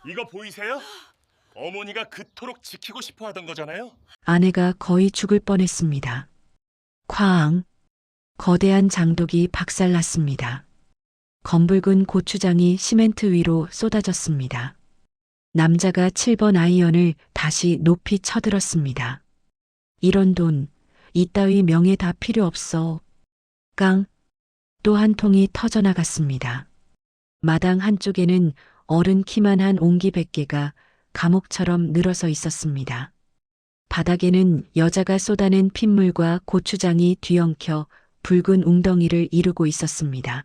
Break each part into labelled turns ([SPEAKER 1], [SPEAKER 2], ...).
[SPEAKER 1] 이거 보이세요? 어머니가 그토록 지키고 싶어 하던 거잖아요.
[SPEAKER 2] 아내가 거의 죽을 뻔했습니다. 쾅! 거대한 장독이 박살났습니다. 검붉은 고추장이 시멘트 위로 쏟아졌습니다. 남자가 7번 아이언을 다시 높이 쳐들었습니다. 이런 돈, 이따위 명예 다 필요 없어. 깡! 또 한 통이 터져나갔습니다. 마당 한쪽에는 어른 키만한 옹기 100개가 감옥처럼 늘어서 있었습니다. 바닥에는 여자가 쏟아낸 핏물과 고추장이 뒤엉켜 붉은 웅덩이를 이루고 있었습니다.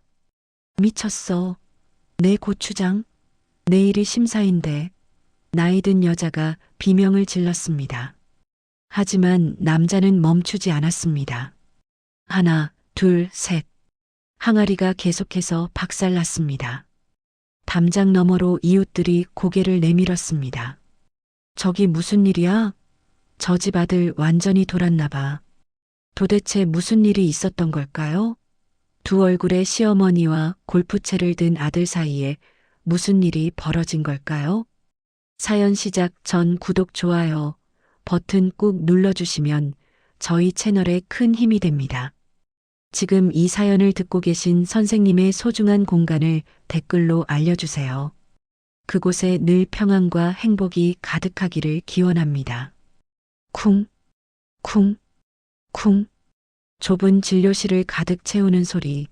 [SPEAKER 2] 미쳤어. 내 고추장? 내일이 심사인데. 나이 든 여자가 비명을 질렀습니다. 하지만 남자는 멈추지 않았습니다. 하나, 둘, 셋. 항아리가 계속해서 박살났습니다. 담장 너머로 이웃들이 고개를 내밀었습니다. 저기 무슨 일이야? 저 집 아들 완전히 돌았나 봐. 도대체 무슨 일이 있었던 걸까요? 두 얼굴의 시어머니와 골프채를 든 아들 사이에 무슨 일이 벌어진 걸까요? 사연 시작 전 구독, 좋아요 버튼 꾹 눌러주시면 저희 채널에 큰 힘이 됩니다. 지금 이 사연을 듣고 계신 선생님의 소중한 공간을 댓글로 알려주세요. 그곳에 늘 평안과 행복이 가득하기를 기원합니다. 쿵, 쿵, 쿵. 좁은 진료실을 가득 채우는 소리.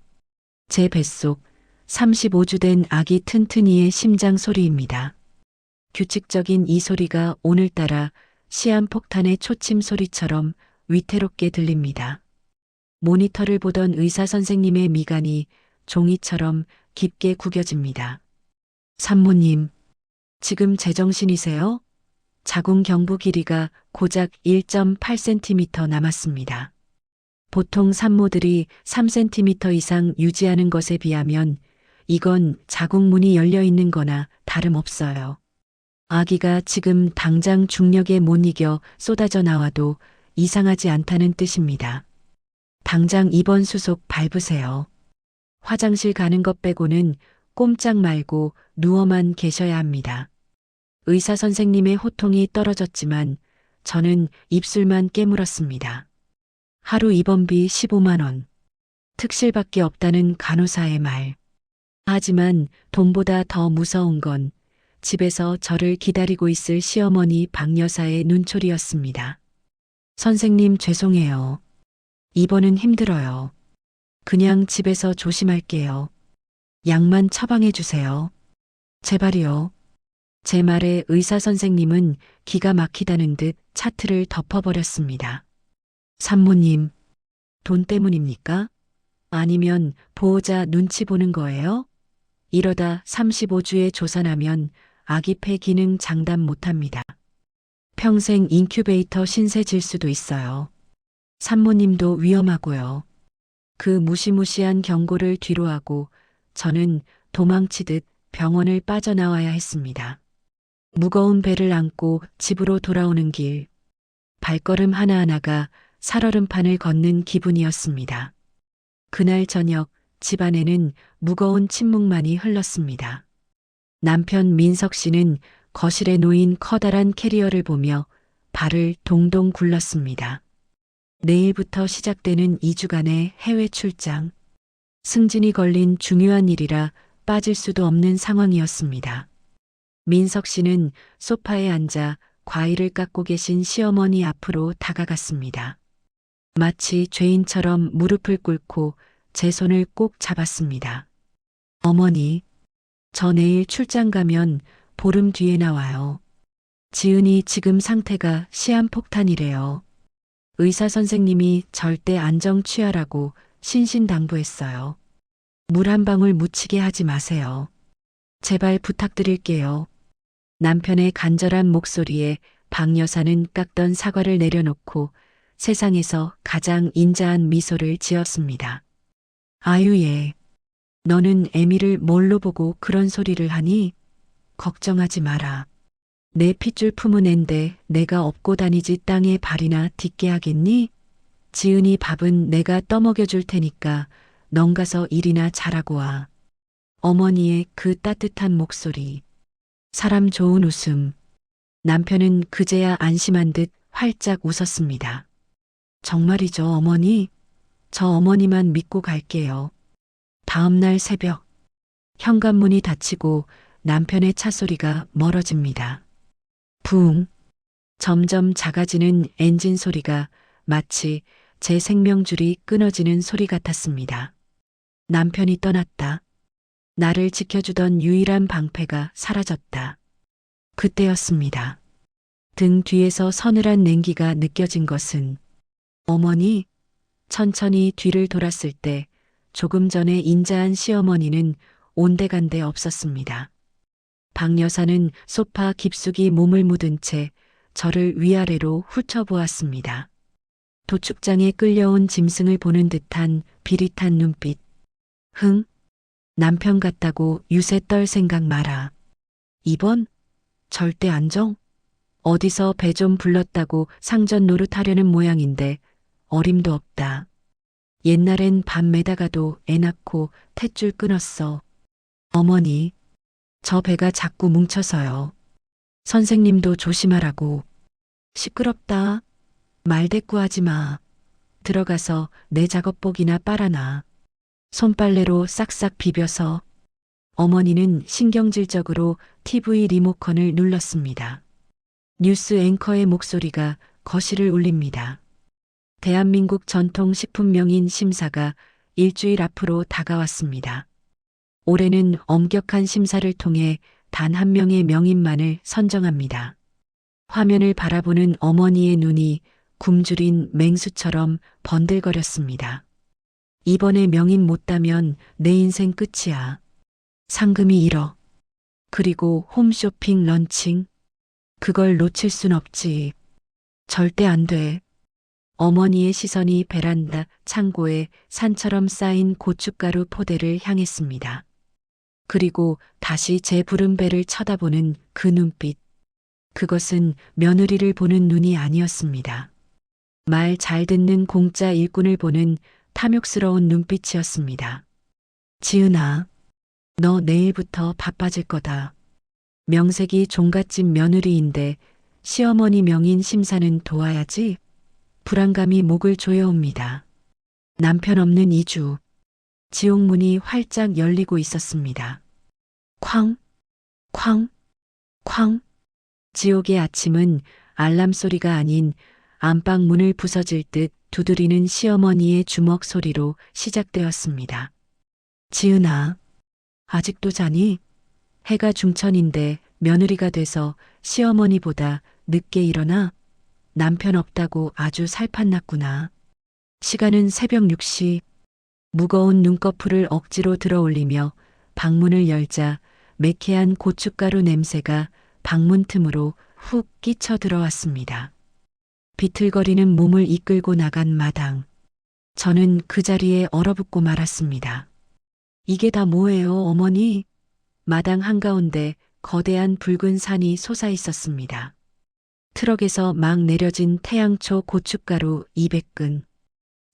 [SPEAKER 2] 제 뱃속 35주 된 아기 튼튼이의 심장 소리입니다. 규칙적인 이 소리가 오늘따라 시한폭탄의 초침 소리처럼 위태롭게 들립니다. 모니터를 보던 의사 선생님의 미간이 종이처럼 깊게 구겨집니다. 산모님, 지금 제정신이세요? 자궁 경부 길이가 고작 1.8cm 남았습니다. 보통 산모들이 3cm 이상 유지하는 것에 비하면 이건 자궁문이 열려 있는 거나 다름없어요. 아기가 지금 당장 중력에 못 이겨 쏟아져 나와도 이상하지 않다는 뜻입니다. 당장 입원 수속 밟으세요. 화장실 가는 것 빼고는 꼼짝 말고 누워만 계셔야 합니다. 의사 선생님의 호통이 떨어졌지만 저는 입술만 깨물었습니다. 하루 입원비 15만 원. 특실밖에 없다는 간호사의 말. 하지만 돈보다 더 무서운 건 집에서 저를 기다리고 있을 시어머니 박 여사의 눈초리였습니다. 선생님 죄송해요. 입원은 힘들어요. 그냥 집에서 조심할게요. 약만 처방해 주세요. 제발이요. 제 말에 의사 선생님은 기가 막히다는 듯 차트를 덮어버렸습니다. 산모님, 돈 때문입니까? 아니면 보호자 눈치 보는 거예요? 이러다 35주에 조산하면 아기 폐 기능 장담 못합니다. 평생 인큐베이터 신세 질 수도 있어요. 산모님도 위험하고요. 그 무시무시한 경고를 뒤로하고 저는 도망치듯 병원을 빠져나와야 했습니다. 무거운 배를 안고 집으로 돌아오는 길, 발걸음 하나하나가 살얼음판을 걷는 기분이었습니다. 그날 저녁 집안에는 무거운 침묵만이 흘렀습니다. 남편 민석 씨는 거실에 놓인 커다란 캐리어를 보며 발을 동동 굴렀습니다. 내일부터 시작되는 2주간의 해외 출장. 승진이 걸린 중요한 일이라 빠질 수도 없는 상황이었습니다. 민석 씨는 소파에 앉아 과일을 깎고 계신 시어머니 앞으로 다가갔습니다. 마치 죄인처럼 무릎을 꿇고 제 손을 꼭 잡았습니다. 어머니, 저 내일 출장 가면 보름 뒤에 나와요. 지은이 지금 상태가 시한폭탄이래요. 의사 선생님이 절대 안정 취하라고 신신당부했어요. 물 한 방울 묻히게 하지 마세요. 제발 부탁드릴게요. 남편의 간절한 목소리에 박 여사는 깎던 사과를 내려놓고 세상에서 가장 인자한 미소를 지었습니다. 아유 얘, 너는 애미를 뭘로 보고 그런 소리를 하니? 걱정하지 마라. 내 핏줄 품은 앤데 내가 업고 다니지 땅에 발이나 딛게 하겠니? 지은이 밥은 내가 떠먹여 줄 테니까 넌 가서 일이나 잘하고 와. 어머니의 그 따뜻한 목소리. 사람 좋은 웃음. 남편은 그제야 안심한 듯 활짝 웃었습니다. 정말이죠, 어머니? 저 어머니만 믿고 갈게요. 다음 날 새벽, 현관문이 닫히고 남편의 차 소리가 멀어집니다. 붕. 점점 작아지는 엔진 소리가 마치 제 생명줄이 끊어지는 소리 같았습니다. 남편이 떠났다. 나를 지켜주던 유일한 방패가 사라졌다. 그때였습니다. 등 뒤에서 서늘한 냉기가 느껴진 것은 어머니, 천천히 뒤를 돌았을 때 조금 전에 인자한 시어머니는 온데간데 없었습니다. 박 여사는 소파 깊숙이 몸을 묻은 채 저를 위아래로 훑어보았습니다. 도축장에 끌려온 짐승을 보는 듯한 비릿한 눈빛. 흥, 남편 같다고 유세 떨 생각 마라. 2번, 절대 안정? 어디서 배 좀 불렀다고 상전 노릇하려는 모양인데 어림도 없다. 옛날엔 밤 매다가도 애 낳고 탯줄 끊었어. 어머니, 저 배가 자꾸 뭉쳐서요. 선생님도 조심하라고. 시끄럽다. 말대꾸하지 마. 들어가서 내 작업복이나 빨아놔. 손빨래로 싹싹 비벼서. 어머니는 신경질적으로 TV 리모컨을 눌렀습니다. 뉴스 앵커의 목소리가 거실을 울립니다. 대한민국 전통식품명인 심사가 일주일 앞으로 다가왔습니다. 올해는 엄격한 심사를 통해 단 한 명의 명인만을 선정합니다. 화면을 바라보는 어머니의 눈이 굶주린 맹수처럼 번들거렸습니다. 이번에 명인 못 따면 내 인생 끝이야. 상금이 1억. 그리고 홈쇼핑 런칭. 그걸 놓칠 순 없지. 절대 안 돼. 어머니의 시선이 베란다 창고에 산처럼 쌓인 고춧가루 포대를 향했습니다. 그리고 다시 제 부른 배를 쳐다보는 그 눈빛. 그것은 며느리를 보는 눈이 아니었습니다. 말 잘 듣는 공짜 일꾼을 보는 탐욕스러운 눈빛이었습니다. 지은아, 너 내일부터 바빠질 거다. 명색이 종갓집 며느리인데 시어머니 명인 심사는 도와야지. 불안감이 목을 조여옵니다. 남편 없는 2주. 지옥문이 활짝 열리고 있었습니다. 쾅, 쾅, 쾅. 지옥의 아침은 알람 소리가 아닌 안방 문을 부서질 듯 두드리는 시어머니의 주먹 소리로 시작되었습니다. 지은아, 아직도 자니? 해가 중천인데 며느리가 돼서 시어머니보다 늦게 일어나? 남편 없다고 아주 살판났구나. 시간은 새벽 6시. 무거운 눈꺼풀을 억지로 들어올리며 방문을 열자 매캐한 고춧가루 냄새가 방문 틈으로 훅 끼쳐 들어왔습니다. 비틀거리는 몸을 이끌고 나간 마당. 저는 그 자리에 얼어붙고 말았습니다. 이게 다 뭐예요, 어머니? 마당 한가운데 거대한 붉은 산이 솟아 있었습니다. 트럭에서 막 내려진 태양초 고춧가루 200근.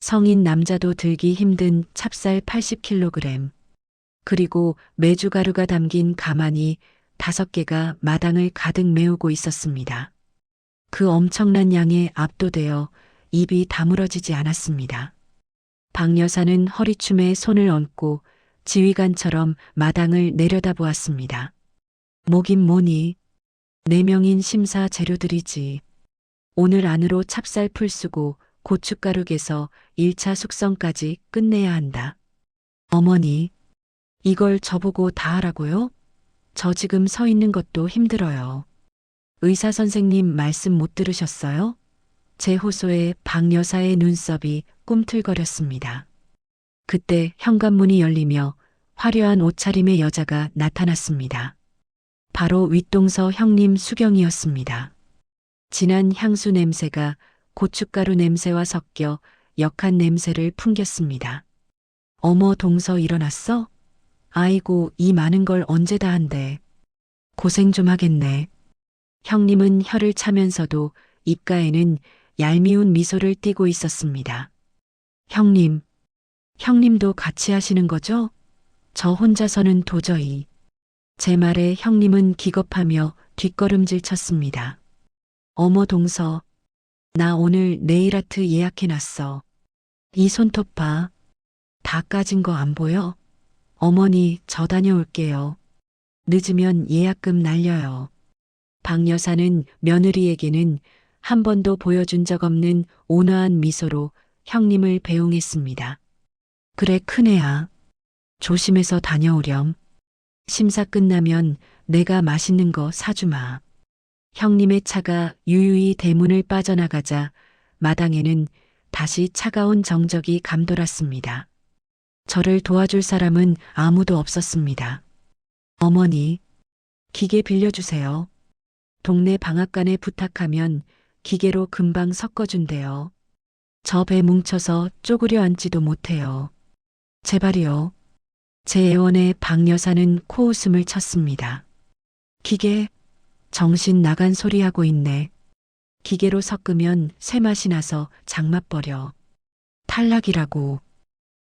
[SPEAKER 2] 성인 남자도 들기 힘든 찹쌀 80kg. 그리고 메주가루가 담긴 가마니 5개가 마당을 가득 메우고 있었습니다. 그 엄청난 양에 압도되어 입이 다물어지지 않았습니다. 박 여사는 허리춤에 손을 얹고 지휘관처럼 마당을 내려다보았습니다. 뭐긴 뭐니? 4명인 심사 재료들이지. 오늘 안으로 찹쌀 풀 쓰고 고춧가루 개서 1차 숙성까지 끝내야 한다. 어머니, 이걸 저보고 다 하라고요? 저 지금 서 있는 것도 힘들어요. 의사 선생님 말씀 못 들으셨어요? 제 호소에 박 여사의 눈썹이 꿈틀거렸습니다. 그때 현관문이 열리며 화려한 옷차림의 여자가 나타났습니다. 바로 윗동서 형님 수경이었습니다. 진한 향수 냄새가 고춧가루 냄새와 섞여 역한 냄새를 풍겼습니다. 어머, 동서 일어났어? 아이고, 이 많은 걸 언제 다 한대. 고생 좀 하겠네. 형님은 혀를 차면서도 입가에는 얄미운 미소를 띠고 있었습니다. 형님, 형님도 같이 하시는 거죠? 저 혼자서는 도저히. 제 말에 형님은 기겁하며 뒷걸음질 쳤습니다. 어머 동서, 나 오늘 네일아트 예약해놨어. 이 손톱 봐. 다 까진 거 안 보여? 어머니, 저 다녀올게요. 늦으면 예약금 날려요. 박 여사는 며느리에게는 한 번도 보여준 적 없는 온화한 미소로 형님을 배웅했습니다. 그래, 큰애야. 조심해서 다녀오렴. 심사 끝나면 내가 맛있는 거 사주마. 형님의 차가 유유히 대문을 빠져나가자 마당에는 다시 차가운 정적이 감돌았습니다. 저를 도와줄 사람은 아무도 없었습니다. 어머니, 기계 빌려주세요. 동네 방앗간에 부탁하면 기계로 금방 섞어준대요. 저 배 뭉쳐서 쪼그려 앉지도 못해요. 제발이요. 제 애원에 박 여사는 코웃음을 쳤습니다. 기계, 정신 나간 소리 하고 있네. 기계로 섞으면 새맛이 나서 장맛버려. 탈락이라고.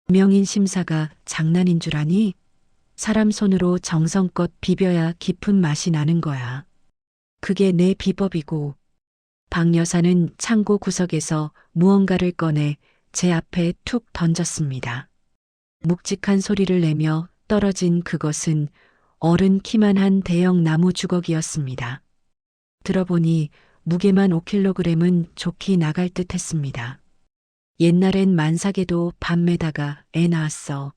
[SPEAKER 2] 명인 심사가 장난인 줄 아니? 사람 손으로 정성껏 비벼야 깊은 맛이 나는 거야. 그게 내 비법이고. 박 여사는 창고 구석에서 무언가를 꺼내 제 앞에 툭 던졌습니다. 묵직한 소리를 내며 떨어진 그것은 어른 키만한 대형 나무 주걱이었습니다. 들어보니 무게만 5kg은 좋게 나갈 듯 했습니다. 옛날엔 만삭에도 밤매다가 애 낳았어.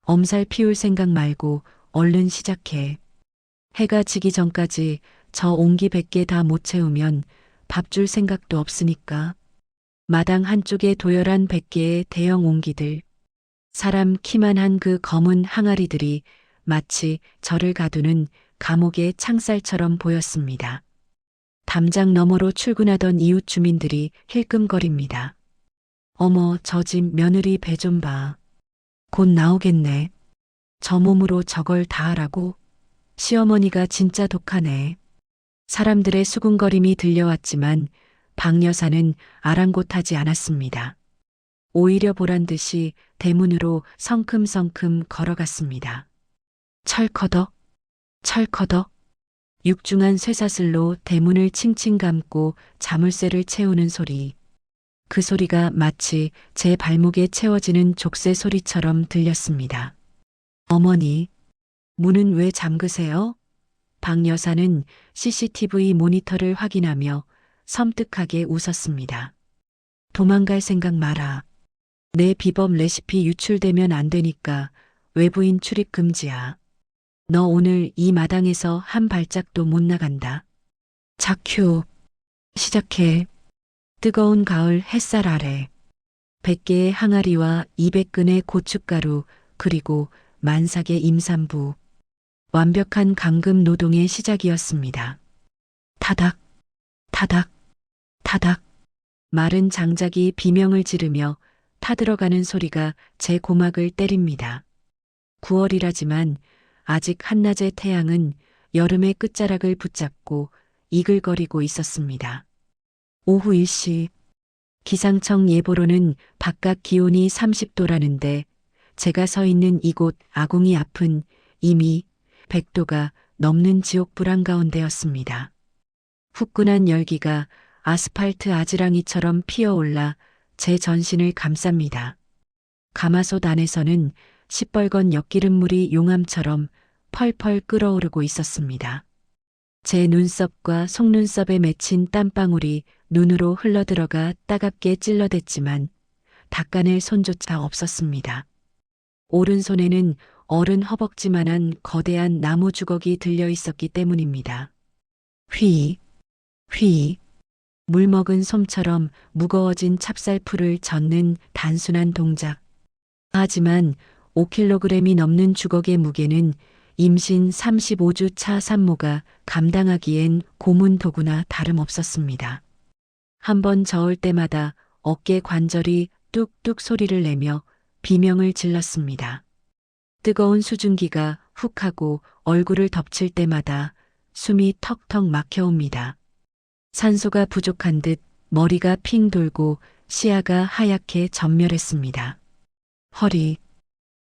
[SPEAKER 2] 엄살 피울 생각 말고 얼른 시작해. 해가 지기 전까지 저 옹기 100개 다 못 채우면 밥 줄 생각도 없으니까. 마당 한쪽에 도열한 100개의 대형 옹기들. 사람 키만한 그 검은 항아리들이 마치 저를 가두는 감옥의 창살처럼 보였습니다. 담장 너머로 출근하던 이웃 주민들이 힐끔거립니다. 어머, 저 집 며느리 배 좀 봐. 곧 나오겠네. 저 몸으로 저걸 다 하라고? 시어머니가 진짜 독하네. 사람들의 수군거림이 들려왔지만 박 여사는 아랑곳하지 않았습니다. 오히려 보란 듯이 대문으로 성큼성큼 걸어갔습니다. 철커덕, 철커덕. 육중한 쇠사슬로 대문을 칭칭 감고 자물쇠를 채우는 소리. 그 소리가 마치 제 발목에 채워지는 족쇄 소리처럼 들렸습니다. 어머니, 문은 왜 잠그세요? 박 여사는 CCTV 모니터를 확인하며 섬뜩하게 웃었습니다. 도망갈 생각 마라. 내 비법 레시피 유출되면 안 되니까 외부인 출입 금지야. 너 오늘 이 마당에서 한 발짝도 못 나간다. 자큐. 시작해. 뜨거운 가을 햇살 아래 100개의 항아리와 200근의 고춧가루 그리고 만삭의 임산부. 완벽한 강금 노동의 시작이었습니다. 타닥, 타닥, 타닥. 마른 장작이 비명을 지르며 타들어가는 소리가 제 고막을 때립니다. 9월이라지만 아직 한낮의 태양은 여름의 끝자락을 붙잡고 이글거리고 있었습니다. 오후 1시 기상청 예보로는 바깥 기온이 30도라는데 제가 서 있는 이곳 아궁이 앞은 이미 100도가 넘는 지옥 불안 가운데였습니다. 후끈한 열기가 아스팔트 아지랑이처럼 피어올라 제 전신을 감쌉니다. 가마솥 안에서는 시뻘건 엿기름물이 용암처럼 펄펄 끓어오르고 있었습니다. 제 눈썹과 속눈썹에 맺힌 땀방울이 눈으로 흘러들어가 따갑게 찔러댔지만 닦아낼 손조차 없었습니다. 오른손에는 어른 허벅지만한 거대한 나무 주걱이 들려 있었기 때문입니다. 휘, 휘. 물먹은 솜처럼 무거워진 찹쌀풀을 젓는 단순한 동작. 하지만 5kg이 넘는 주걱의 무게는 임신 35주 차 산모가 감당하기엔 고문 도구나 다름없었습니다. 한번 저을 때마다 어깨 관절이 뚝뚝 소리를 내며 비명을 질렀습니다. 뜨거운 수증기가 훅 하고 얼굴을 덮칠 때마다 숨이 턱턱 막혀옵니다. 산소가 부족한 듯 머리가 핑 돌고 시야가 하얗게 전멸했습니다. 허리,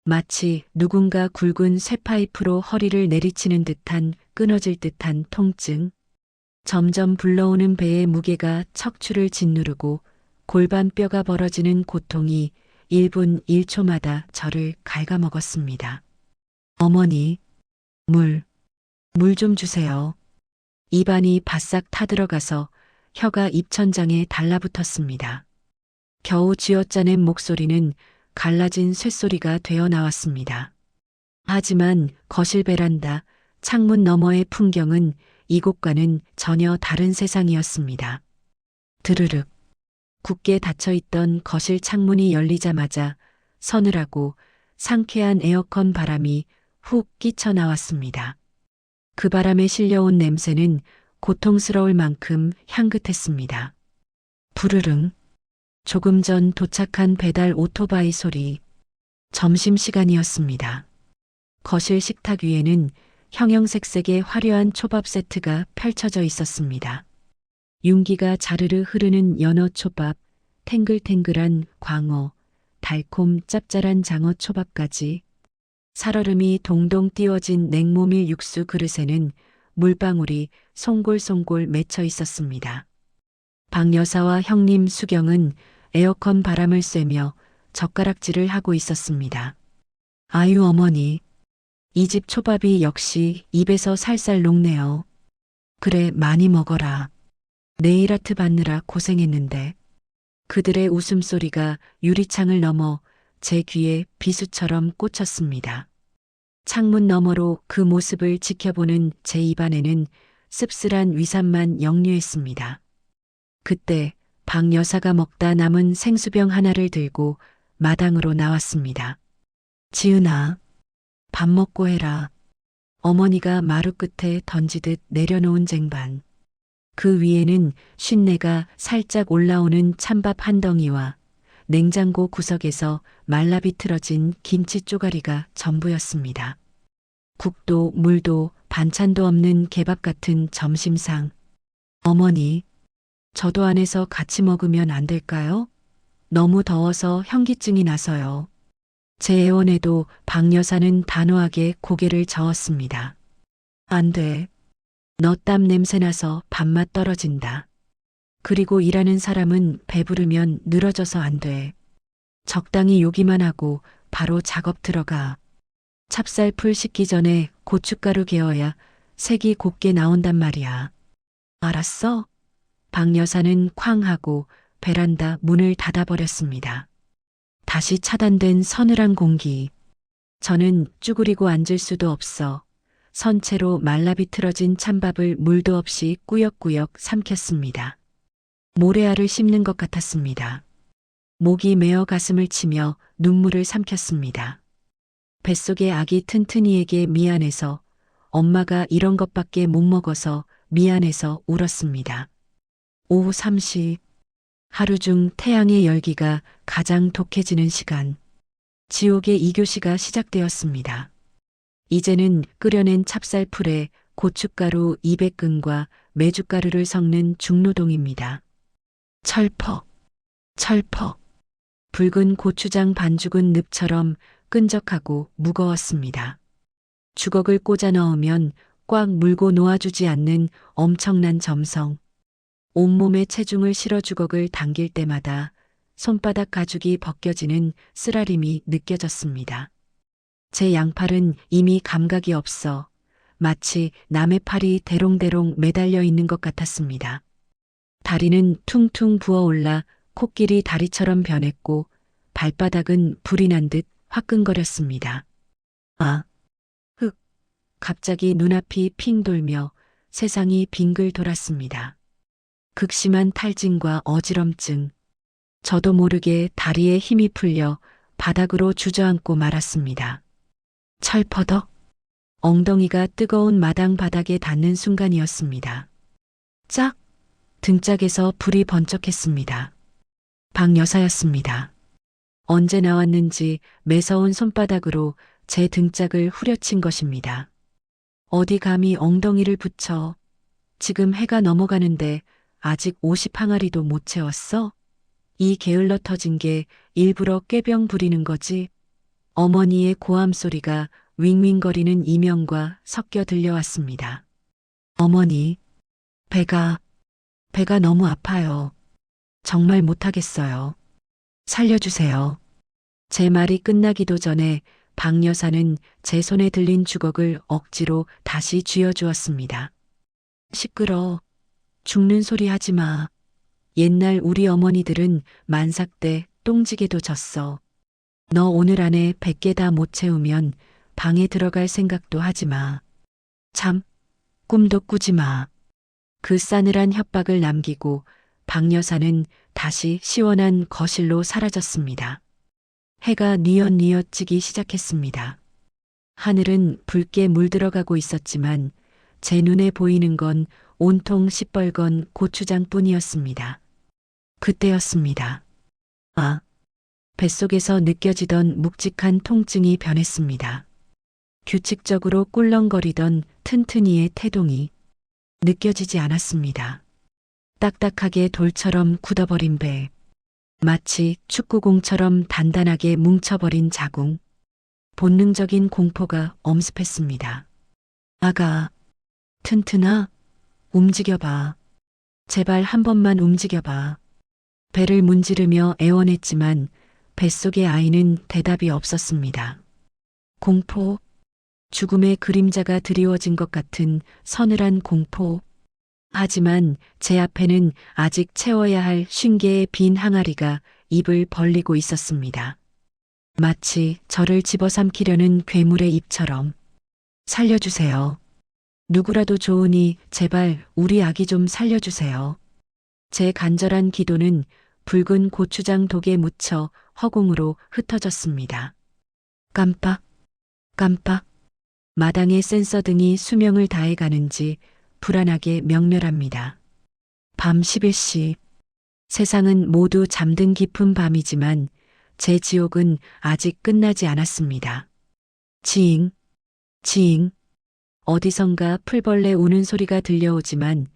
[SPEAKER 2] 마치 누군가 굵은 쇠파이프로 허리를 내리치는 듯한 끊어질 듯한 통증. 점점 불러오는 배의 무게가 척추를 짓누르고 골반뼈가 벌어지는 고통이 1분 1초마다 저를 갉아먹었습니다. 어머니, 물 좀 주세요. 입안이 바싹 타들어가서 혀가 입천장에 달라붙었습니다. 겨우 쥐어짜낸 목소리는 갈라진 쇳소리가 되어 나왔습니다. 하지만 거실 베란다, 창문 너머의 풍경은 이곳과는 전혀 다른 세상이었습니다. 드르륵. 굳게 닫혀있던 거실 창문이 열리자마자 서늘하고 상쾌한 에어컨 바람이 훅 끼쳐 나왔습니다. 그 바람에 실려온 냄새는 고통스러울 만큼 향긋했습니다. 부르릉. 조금 전 도착한 배달 오토바이 소리. 점심시간이었습니다. 거실 식탁 위에는 형형색색의 화려한 초밥 세트가 펼쳐져 있었습니다. 윤기가 자르르 흐르는 연어 초밥, 탱글탱글한 광어, 달콤 짭짤한 장어 초밥까지 살얼음이 동동 띄워진 냉모밀 육수 그릇에는 물방울이 송골송골 맺혀 있었습니다. 박 여사와 형님 수경은 에어컨 바람을 쐬며 젓가락질을 하고 있었습니다. 아유 어머니, 이 집 초밥이 역시 입에서 살살 녹네요. 그래 많이 먹어라. 네일 아트 받느라 고생했는데. 그들의 웃음소리가 유리창을 넘어 제 귀에 비수처럼 꽂혔습니다. 창문 너머로 그 모습을 지켜보는 제 입안에는 씁쓸한 위산만 역류했습니다. 그때 박 여사가 먹다 남은 생수병 하나를 들고 마당으로 나왔습니다. 지은아, 밥 먹고 해라. 어머니가 마루 끝에 던지듯 내려놓은 쟁반. 그 위에는 쉰내가 살짝 올라오는 찬밥 한 덩이와 냉장고 구석에서 말라비틀어진 김치 쪼가리가 전부였습니다. 국도 물도 반찬도 없는 개밥 같은 점심상. 어머니, 저도 안에서 같이 먹으면 안 될까요? 너무 더워서 현기증이 나서요. 제 애원에도 박 여사는 단호하게 고개를 저었습니다. 안 돼. 너 땀 냄새 나서 밥맛 떨어진다. 그리고 일하는 사람은 배부르면 늘어져서 안 돼. 적당히 요기만 하고 바로 작업 들어가. 찹쌀풀 식기 전에 고춧가루 개어야 색이 곱게 나온단 말이야. 알았어? 박 여사는 쾅 하고 베란다 문을 닫아버렸습니다. 다시 차단된 서늘한 공기. 저는 쭈그리고 앉을 수도 없어 선채로 말라비틀어진 찬밥을 물도 없이 꾸역꾸역 삼켰습니다. 모래알을 씹는 것 같았습니다. 목이 메어 가슴을 치며 눈물을 삼켰습니다. 뱃속의 아기 튼튼이에게 미안해서, 엄마가 이런 것밖에 못 먹어서 미안해서 울었습니다. 오후 3시, 하루 중 태양의 열기가 가장 독해지는 시간. 지옥의 2교시가 시작되었습니다. 이제는 끓여낸 찹쌀풀에 고춧가루 200근과 메주가루를 섞는 중노동입니다. 철퍽, 철퍽. 붉은 고추장 반죽은 늪처럼 끈적하고 무거웠습니다. 주걱을 꽂아 넣으면 꽉 물고 놓아주지 않는 엄청난 점성. 온몸에 체중을 실어 주걱을 당길 때마다 손바닥 가죽이 벗겨지는 쓰라림이 느껴졌습니다. 제 양팔은 이미 감각이 없어 마치 남의 팔이 대롱대롱 매달려 있는 것 같았습니다. 다리는 퉁퉁 부어올라 코끼리 다리처럼 변했고 발바닥은 불이 난 듯 화끈거렸습니다. 아, 흑. 갑자기 눈앞이 핑 돌며 세상이 빙글 돌았습니다. 극심한 탈진과 어지럼증. 저도 모르게 다리에 힘이 풀려 바닥으로 주저앉고 말았습니다. 철퍼덕. 엉덩이가 뜨거운 마당 바닥에 닿는 순간이었습니다. 짝! 등짝에서 불이 번쩍했습니다. 박 여사였습니다. 언제 나왔는지 매서운 손바닥으로 제 등짝을 후려친 것입니다. 어디 감히 엉덩이를 붙여. 지금 해가 넘어가는데 아직 50항아리도 못 채웠어? 이 게을러 터진 게 일부러 꾀병 부리는 거지? 어머니의 고함 소리가 윙윙거리는 이명과 섞여 들려왔습니다. 어머니, 배가 너무 아파요. 정말 못하겠어요. 살려주세요. 제 말이 끝나기도 전에 박 여사는 제 손에 들린 주걱을 억지로 다시 쥐어주었습니다. 시끄러. 죽는 소리 하지 마. 옛날 우리 어머니들은 만삭 때 똥지게도 졌어. 너 오늘 안에 100개 다 못 채우면 방에 들어갈 생각도 하지 마. 참, 꿈도 꾸지 마. 그 싸늘한 협박을 남기고 박 여사는 다시 시원한 거실로 사라졌습니다. 해가 뉘엿뉘엿 지기 시작했습니다. 하늘은 붉게 물들어가고 있었지만 제 눈에 보이는 건 온통 시뻘건 고추장뿐이었습니다. 그때였습니다. 아, 뱃속에서 느껴지던 묵직한 통증이 변했습니다. 규칙적으로 꿀렁거리던 튼튼이의 태동이 느껴지지 않았습니다. 딱딱하게 돌처럼 굳어버린 배, 마치 축구공처럼 단단하게 뭉쳐버린 자궁, 본능적인 공포가 엄습했습니다. 아가, 튼튼아, 움직여봐. 제발 한 번만 움직여봐. 배를 문지르며 애원했지만 뱃속의 아이는 대답이 없었습니다. 공포, 죽음의 그림자가 드리워진 것 같은 서늘한 공포. 하지만 제 앞에는 아직 채워야 할 50개의 빈 항아리가 입을 벌리고 있었습니다. 마치 저를 집어삼키려는 괴물의 입처럼. 살려주세요. 누구라도 좋으니 제발 우리 아기 좀 살려주세요. 제 간절한 기도는 붉은 고추장 독에 묻혀 허공으로 흩어졌습니다. 깜빡, 깜빡. 마당의 센서 등이 수명을 다해 가는지 불안하게 명멸합니다. 밤 11시. 세상은 모두 잠든 깊은 밤이지만 제 지옥은 아직 끝나지 않았습니다. 지잉, 지잉. 어디선가 풀벌레 우는 소리가 들려오지만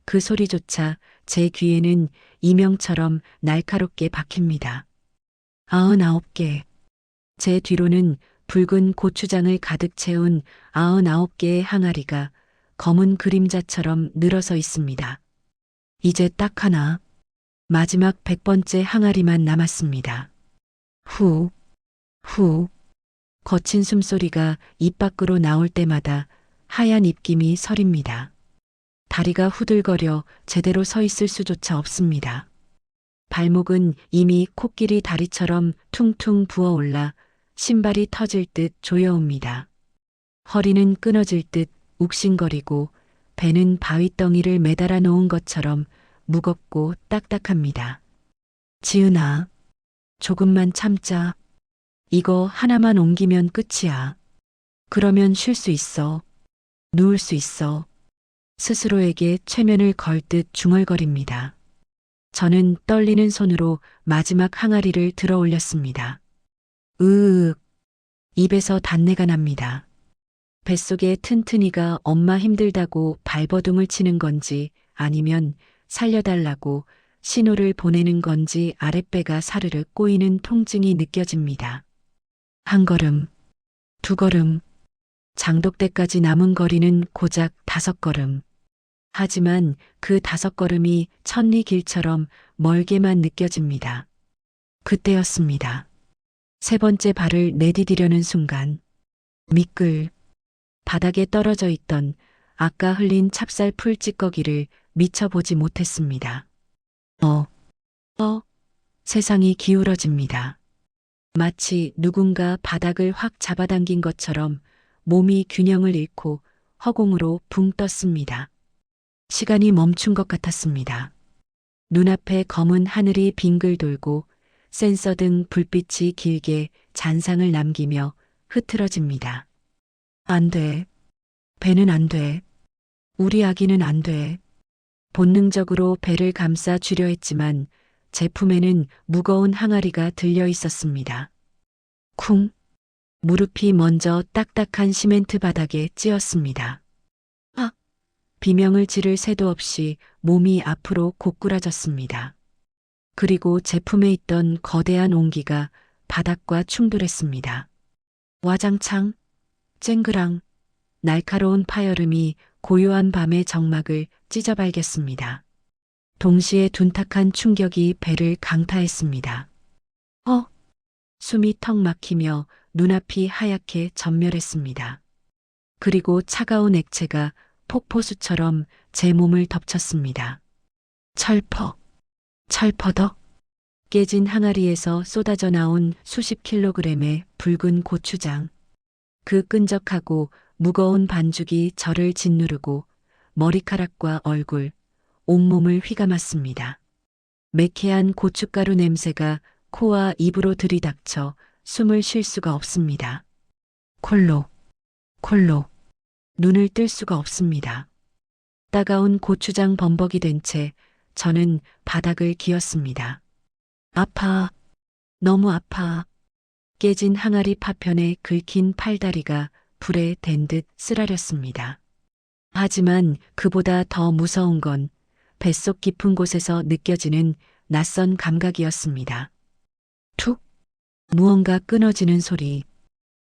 [SPEAKER 2] 그 소리조차 제 귀에는 이명처럼 날카롭게 박힙니다. 99개. 제 뒤로는 붉은 고추장을 가득 채운 99개의 항아리가 검은 그림자처럼 늘어서 있습니다. 이제 딱 하나. 마지막 100번째 항아리만 남았습니다. 후, 후. 거친 숨소리가 입 밖으로 나올 때마다 하얀 입김이 서립니다. 다리가 후들거려 제대로 서 있을 수조차 없습니다. 발목은 이미 코끼리 다리처럼 퉁퉁 부어올라 신발이 터질 듯 조여옵니다. 허리는 끊어질 듯 욱신거리고 배는 바위덩이를 매달아 놓은 것처럼 무겁고 딱딱합니다. 지은아, 조금만 참자. 이거 하나만 옮기면 끝이야. 그러면 쉴 수 있어. 누울 수 있어. 스스로에게 최면을 걸 듯 중얼거립니다. 저는 떨리는 손으로 마지막 항아리를 들어 올렸습니다. 으윽. 입에서 단내가 납니다. 뱃속에 튼튼이가 엄마 힘들다고 발버둥을 치는 건지 아니면 살려달라고 신호를 보내는 건지 아랫배가 사르르 꼬이는 통증이 느껴집니다. 한 걸음, 두 걸음, 장독대까지 남은 거리는 고작 5걸음. 하지만 그 5걸음이 천리 길처럼 멀게만 느껴집니다. 그때였습니다. 세 번째 발을 내디디려는 순간, 미끌, 바닥에 떨어져 있던 아까 흘린 찹쌀 풀 찌꺼기를 미처 보지 못했습니다. 세상이 기울어집니다. 마치 누군가 바닥을 확 잡아당긴 것처럼 몸이 균형을 잃고 허공으로 붕 떴습니다. 시간이 멈춘 것 같았습니다. 눈앞에 검은 하늘이 빙글 돌고 센서 등 불빛이 길게 잔상을 남기며 흐트러집니다. 안 돼. 배는 안 돼. 우리 아기는 안 돼. 본능적으로 배를 감싸 주려 했지만 제 품에는 무거운 항아리가 들려 있었습니다. 쿵. 무릎이 먼저 딱딱한 시멘트 바닥에 찧었습니다. 비명을 지를 새도 없이 몸이 앞으로 고꾸라졌습니다. 그리고 제 품에 있던 거대한 온기가 바닥과 충돌했습니다. 와장창, 쨍그랑, 날카로운 파열음이 고요한 밤의 정막을 찢어발겼습니다. 동시에 둔탁한 충격이 배를 강타했습니다. 숨이 턱 막히며 눈앞이 하얗게 전멸했습니다. 그리고 차가운 액체가 폭포수처럼 제 몸을 덮쳤습니다. 철퍽, 철퍼덕. 깨진 항아리에서 쏟아져 나온 수십 킬로그램의 붉은 고추장. 그 끈적하고 무거운 반죽이 저를 짓누르고 머리카락과 얼굴, 온몸을 휘감았습니다. 매캐한 고춧가루 냄새가 코와 입으로 들이닥쳐 숨을 쉴 수가 없습니다. 콜록, 콜록. 눈을 뜰 수가 없습니다. 따가운 고추장 범벅이 된 채 저는 바닥을 기었습니다. 아파. 너무 아파. 깨진 항아리 파편에 긁힌 팔다리가 불에 댄 듯 쓰라렸습니다. 하지만 그보다 더 무서운 건 뱃속 깊은 곳에서 느껴지는 낯선 감각이었습니다. 툭! 무언가 끊어지는 소리.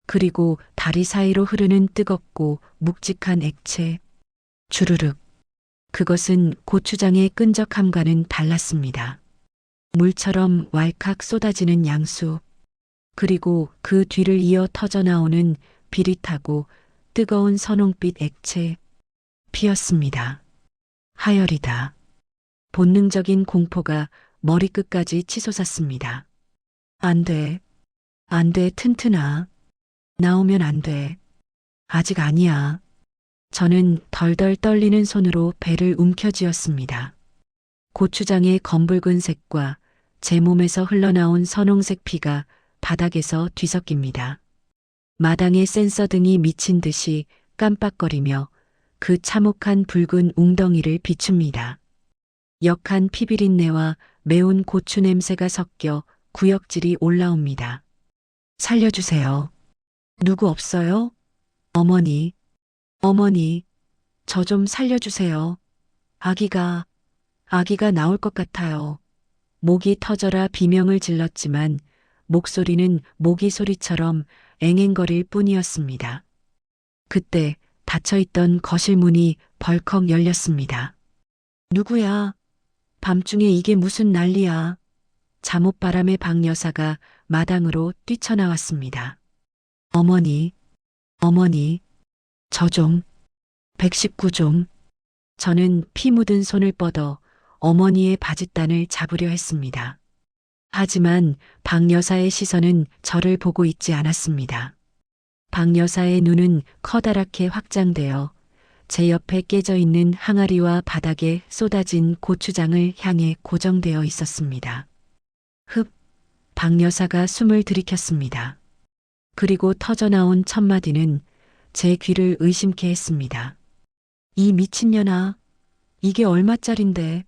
[SPEAKER 2] 그리고 다리 사이로 흐르는 뜨겁고 묵직한 액체. 주르륵. 그것은 고추장의 끈적함과는 달랐습니다. 물처럼 왈칵 쏟아지는 양수. 그리고 그 뒤를 이어 터져나오는 비릿하고 뜨거운 선홍빛 액체. 피었습니다. 하열이다. 본능적인 공포가 머리끝까지 치솟았습니다. 안 돼. 안 돼, 튼튼아. 나오면 안 돼. 아직 아니야. 저는 덜덜 떨리는 손으로 배를 움켜쥐었습니다. 고추장의 검붉은 색과 제 몸에서 흘러나온 선홍색 피가 바닥에서 뒤섞입니다. 마당의 센서 등이 미친 듯이 깜빡거리며 그 참혹한 붉은 웅덩이를 비춥니다. 역한 피비린내와 매운 고추 냄새가 섞여 구역질이 올라옵니다. 살려주세요. 누구 없어요? 어머니, 어머니, 저 좀 살려주세요. 아기가 나올 것 같아요. 목이 터져라 비명을 질렀지만 목소리는 모기 소리처럼 앵앵거릴 뿐이었습니다. 그때 닫혀있던 거실 문이 벌컥 열렸습니다. 누구야? 밤중에 이게 무슨 난리야? 잠옷바람의 박 여사가 마당으로 뛰쳐나왔습니다. 어머니, 어머니, 저 좀, 119 좀. 저는 피 묻은 손을 뻗어 어머니의 바짓단을 잡으려 했습니다. 하지만 박 여사의 시선은 저를 보고 있지 않았습니다. 박 여사의 눈은 커다랗게 확장되어 제 옆에 깨져 있는 항아리와 바닥에 쏟아진 고추장을 향해 고정되어 있었습니다. 흡, 박 여사가 숨을 들이켰습니다. 그리고 터져나온 첫마디는 제 귀를 의심케 했습니다. 이 미친년아, 이게 얼마짜린데?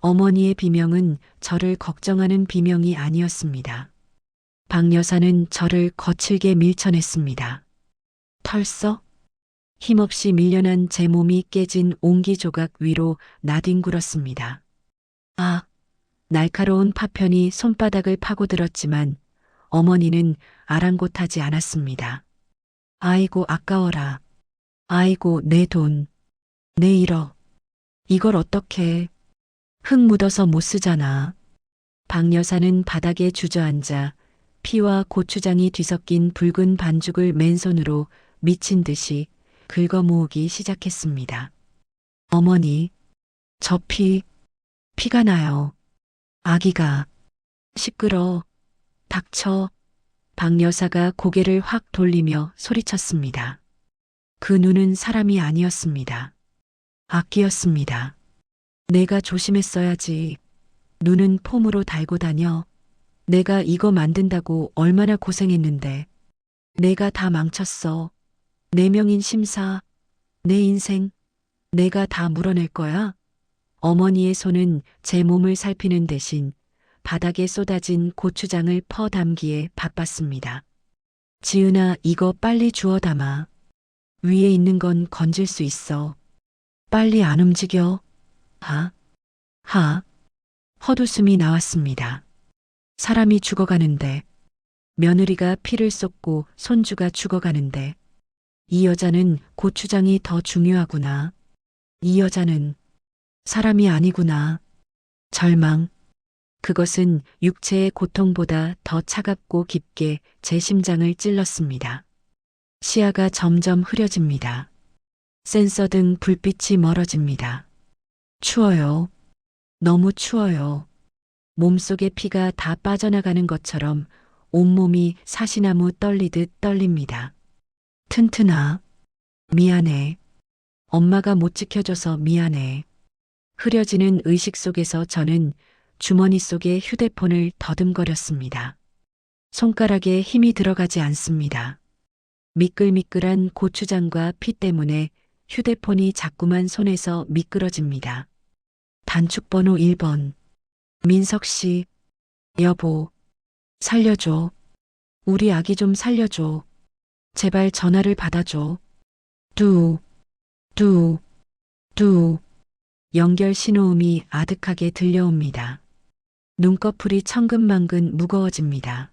[SPEAKER 2] 어머니의 비명은 저를 걱정하는 비명이 아니었습니다. 박 여사는 저를 거칠게 밀쳐냈습니다. 털썩? 힘없이 밀려난 제 몸이 깨진 옹기 조각 위로 나뒹굴었습니다. 아, 날카로운 파편이 손바닥을 파고들었지만 어머니는 아랑곳하지 않았습니다. 아이고 아까워라. 아이고 내 돈. 내 1억. 이걸 어떻게. 흙 묻어서 못 쓰잖아. 박 여사는 바닥에 주저앉아 피와 고추장이 뒤섞인 붉은 반죽을 맨손으로 미친 듯이 긁어 모으기 시작했습니다. 어머니, 저 피가 나요. 아기가. 시끄러. 닥쳐. 박 여사가 고개를 확 돌리며 소리쳤습니다. 그 눈은 사람이 아니었습니다. 악기였습니다. 내가 조심했어야지. 눈은 폼으로 달고 다녀. 내가 이거 만든다고 얼마나 고생했는데. 내가 다 망쳤어. 네 명인 심사, 내 인생, 내가 다 물어낼 거야. 어머니의 손은 제 몸을 살피는 대신 바닥에 쏟아진 고추장을 퍼담기에 바빴습니다. 지은아, 이거 빨리 주워 담아. 위에 있는 건 건질 수 있어. 빨리 안 움직여. 하. 헛웃음이 나왔습니다. 사람이 죽어가는데 며느리가 피를 쏟고 손주가 죽어가는데 이 여자는 고추장이 더 중요하구나. 이 여자는 사람이 아니구나. 절망. 그것은 육체의 고통보다 더 차갑고 깊게 제 심장을 찔렀습니다. 시야가 점점 흐려집니다. 센서 등 불빛이 멀어집니다. 추워요. 너무 추워요. 몸속의 피가 다 빠져나가는 것처럼 온몸이 사시나무 떨리듯 떨립니다. 튼튼아. 미안해. 엄마가 못 지켜줘서 미안해. 흐려지는 의식 속에서 저는 주머니 속에 휴대폰을 더듬거렸습니다. 손가락에 힘이 들어가지 않습니다. 미끌미끌한 고추장과 피 때문에 휴대폰이 자꾸만 손에서 미끄러집니다. 단축번호 1번. 민석 씨. 여보. 살려줘. 우리 아기 좀 살려줘. 제발 전화를 받아줘. 뚜, 뚜, 뚜. 연결 신호음이 아득하게 들려옵니다. 눈꺼풀이 천근만근 무거워집니다.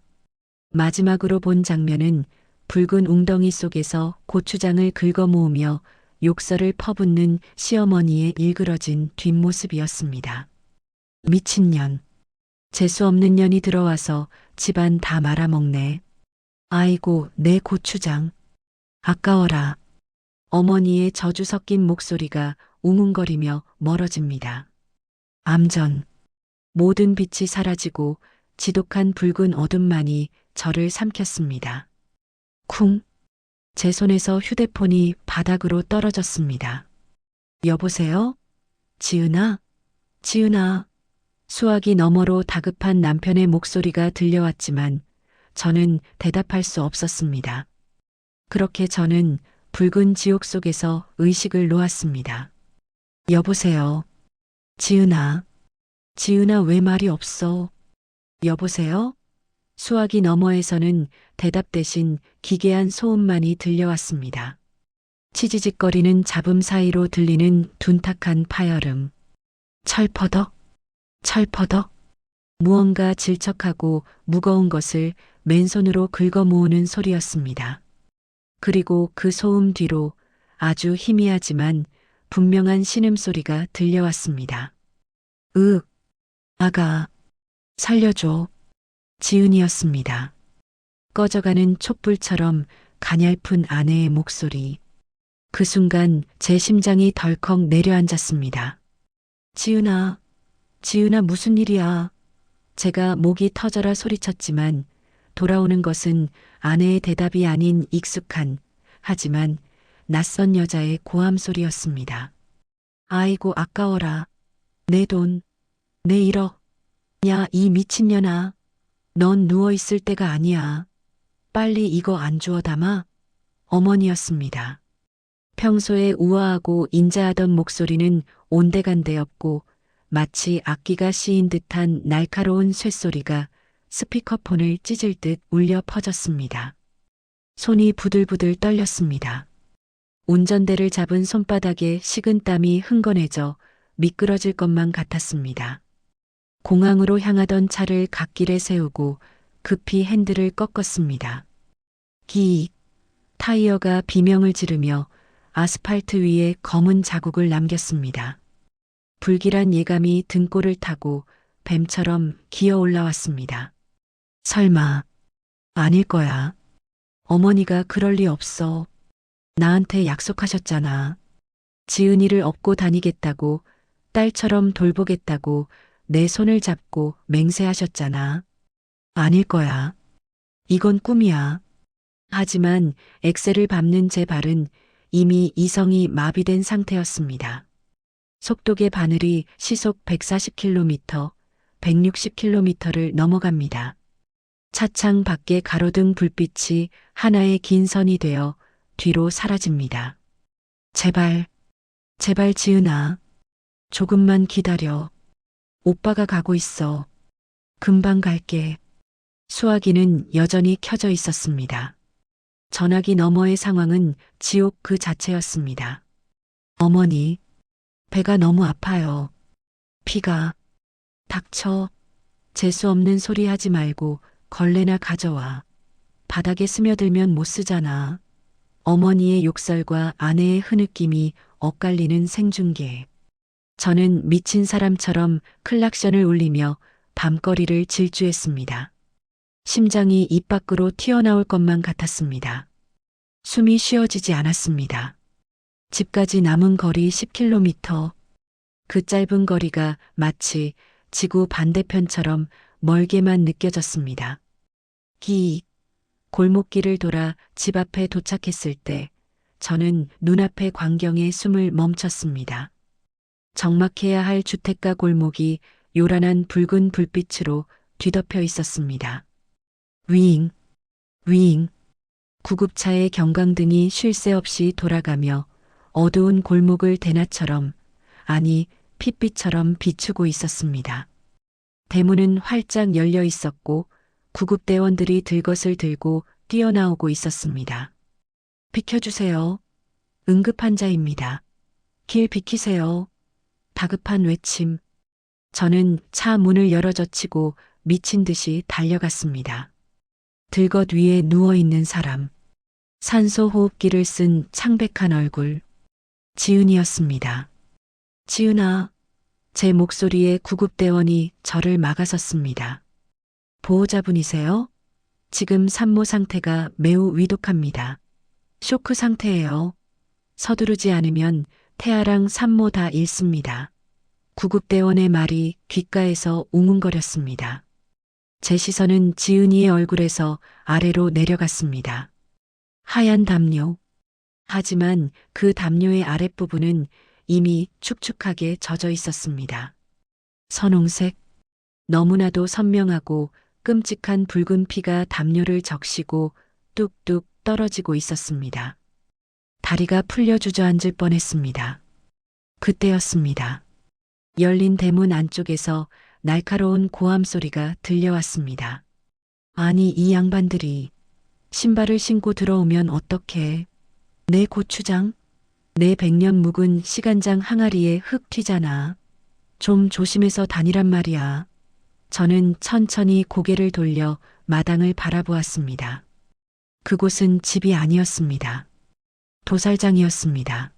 [SPEAKER 2] 마지막으로 본 장면은 붉은 웅덩이 속에서 고추장을 긁어 모으며 욕설을 퍼붓는 시어머니의 일그러진 뒷모습이었습니다. 미친년. 재수 없는 년이 들어와서 집안 다 말아먹네. 아이고, 내 고추장. 아까워라. 어머니의 저주 섞인 목소리가 웅웅거리며 멀어집니다. 암전. 모든 빛이 사라지고 지독한 붉은 어둠만이 저를 삼켰습니다. 쿵. 제 손에서 휴대폰이 바닥으로 떨어졌습니다. 여보세요? 지은아? 지은아. 수화기 너머로 다급한 남편의 목소리가 들려왔지만 저는 대답할 수 없었습니다. 그렇게 저는 붉은 지옥 속에서 의식을 놓았습니다. 여보세요? 지은아. 지은아, 왜 말이 없어? 여보세요? 수화기 너머에서는 대답 대신 기괴한 소음만이 들려왔습니다. 치지직거리는 잡음 사이로 들리는 둔탁한 파열음. 철퍼덕, 철퍼덕. 무언가 질척하고 무거운 것을 맨손으로 긁어 모으는 소리였습니다. 그리고 그 소음 뒤로 아주 희미하지만 분명한 신음소리가 들려왔습니다. 아가, 살려줘. 지은이었습니다. 꺼져가는 촛불처럼 가냘픈 아내의 목소리. 그 순간 제 심장이 덜컥 내려앉았습니다. 지은아, 지은아, 무슨 일이야? 제가 목이 터져라 소리쳤지만 돌아오는 것은 아내의 대답이 아닌 익숙한, 하지만 낯선 여자의 고함 소리였습니다. 아이고, 아까워라. 내 돈, 내 1억. 야, 이 미친년아. 넌 누워있을 때가 아니야. 빨리 이거 안 주워 담아? 어머니였습니다. 평소에 우아하고 인자하던 목소리는 온데간데없고 마치 악기가 씌인 듯한 날카로운 쇳소리가 스피커폰을 찢을 듯 울려 퍼졌습니다. 손이 부들부들 떨렸습니다. 운전대를 잡은 손바닥에 식은땀이 흥건해져 미끄러질 것만 같았습니다. 공항으로 향하던 차를 갓길에 세우고 급히 핸들을 꺾었습니다. 기익. 타이어가 비명을 지르며 아스팔트 위에 검은 자국을 남겼습니다. 불길한 예감이 등골을 타고 뱀처럼 기어 올라왔습니다. 설마, 아닐 거야. 어머니가 그럴 리 없어. 나한테 약속하셨잖아. 지은이를 업고 다니겠다고, 딸처럼 돌보겠다고 내 손을 잡고 맹세하셨잖아. 아닐 거야. 이건 꿈이야. 하지만 엑셀을 밟는 제 발은 이미 이성이 마비된 상태였습니다. 속도계 바늘이 시속 140km, 160km를 넘어갑니다. 차창 밖에 가로등 불빛이 하나의 긴 선이 되어 뒤로 사라집니다. 제발, 제발 지은아. 조금만 기다려. 오빠가 가고 있어. 금방 갈게. 수화기는 여전히 켜져 있었습니다. 전화기 너머의 상황은 지옥 그 자체였습니다. 어머니, 배가 너무 아파요. 피가. 닥쳐. 재수 없는 소리 하지 말고 걸레나 가져와. 바닥에 스며들면 못 쓰잖아. 어머니의 욕설과 아내의 흐느낌이 엇갈리는 생중계. 저는 미친 사람처럼 클락션을 울리며 밤거리를 질주했습니다. 심장이 입 밖으로 튀어나올 것만 같았습니다. 숨이 쉬어지지 않았습니다. 집까지 남은 거리 10km. 그 짧은 거리가 마치 지구 반대편처럼 멀게만 느껴졌습니다. 골목길을 돌아 집 앞에 도착했을 때 저는 눈앞의 광경에 숨을 멈췄습니다. 적막해야 할 주택가 골목이 요란한 붉은 불빛으로 뒤덮여 있었습니다. 윙, 윙. 구급차의 경광등이 쉴 새 없이 돌아가며 어두운 골목을 대낮처럼, 아니 핏빛처럼 비추고 있었습니다. 대문은 활짝 열려 있었고 구급대원들이 들것을 들고 뛰어나오고 있었습니다. 비켜주세요. 응급환자입니다. 길 비키세요. 다급한 외침. 저는 차 문을 열어젖히고 미친 듯이 달려갔습니다. 들것 위에 누워있는 사람. 산소 호흡기를 쓴 창백한 얼굴. 지은이었습니다. 지은아. 제 목소리에 구급대원이 저를 막아섰습니다. 보호자분이세요? 지금 산모 상태가 매우 위독합니다. 쇼크 상태예요. 서두르지 않으면 태아랑 산모 다 잃습니다. 구급대원의 말이 귓가에서 웅웅거렸습니다. 제 시선은 지은이의 얼굴에서 아래로 내려갔습니다. 하얀 담요. 하지만 그 담요의 아랫부분은 이미 축축하게 젖어 있었습니다. 선홍색, 너무나도 선명하고 끔찍한 붉은 피가 담요를 적시고 뚝뚝 떨어지고 있었습니다. 다리가 풀려 주저앉을 뻔했습니다. 그때였습니다. 열린 대문 안쪽에서 날카로운 고함 소리가 들려왔습니다. 아니 이 양반들이 신발을 신고 들어오면 어떡해. 내 고추장, 내 100년 묵은 시간장 항아리에 흙 튀잖아. 좀 조심해서 다니란 말이야. 저는 천천히 고개를 돌려 마당을 바라보았습니다. 그곳은 집이 아니었습니다. 도살장이었습니다.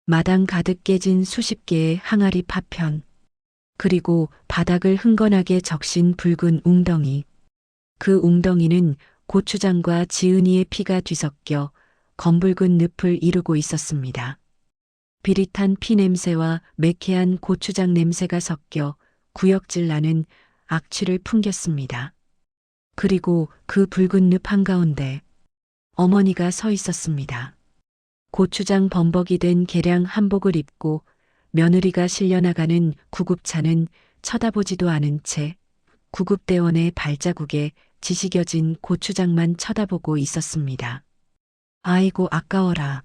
[SPEAKER 2] 마당 가득 깨진 수십 개의 항아리 파편, 그리고 바닥을 흥건하게 적신 붉은 웅덩이. 그 웅덩이는 고추장과 지은이의 피가 뒤섞여 검붉은 늪을 이루고 있었습니다. 비릿한 피 냄새와 매캐한 고추장 냄새가 섞여 구역질 나는 악취를 풍겼습니다. 그리고 그 붉은 늪 한가운데 어머니가 서 있었습니다. 고추장 범벅이 된 개량 한복을 입고 며느리가 실려나가는 구급차는 쳐다보지도 않은 채 구급대원의 발자국에 지시겨진 고추장만 쳐다보고 있었습니다. 아이고 아까워라.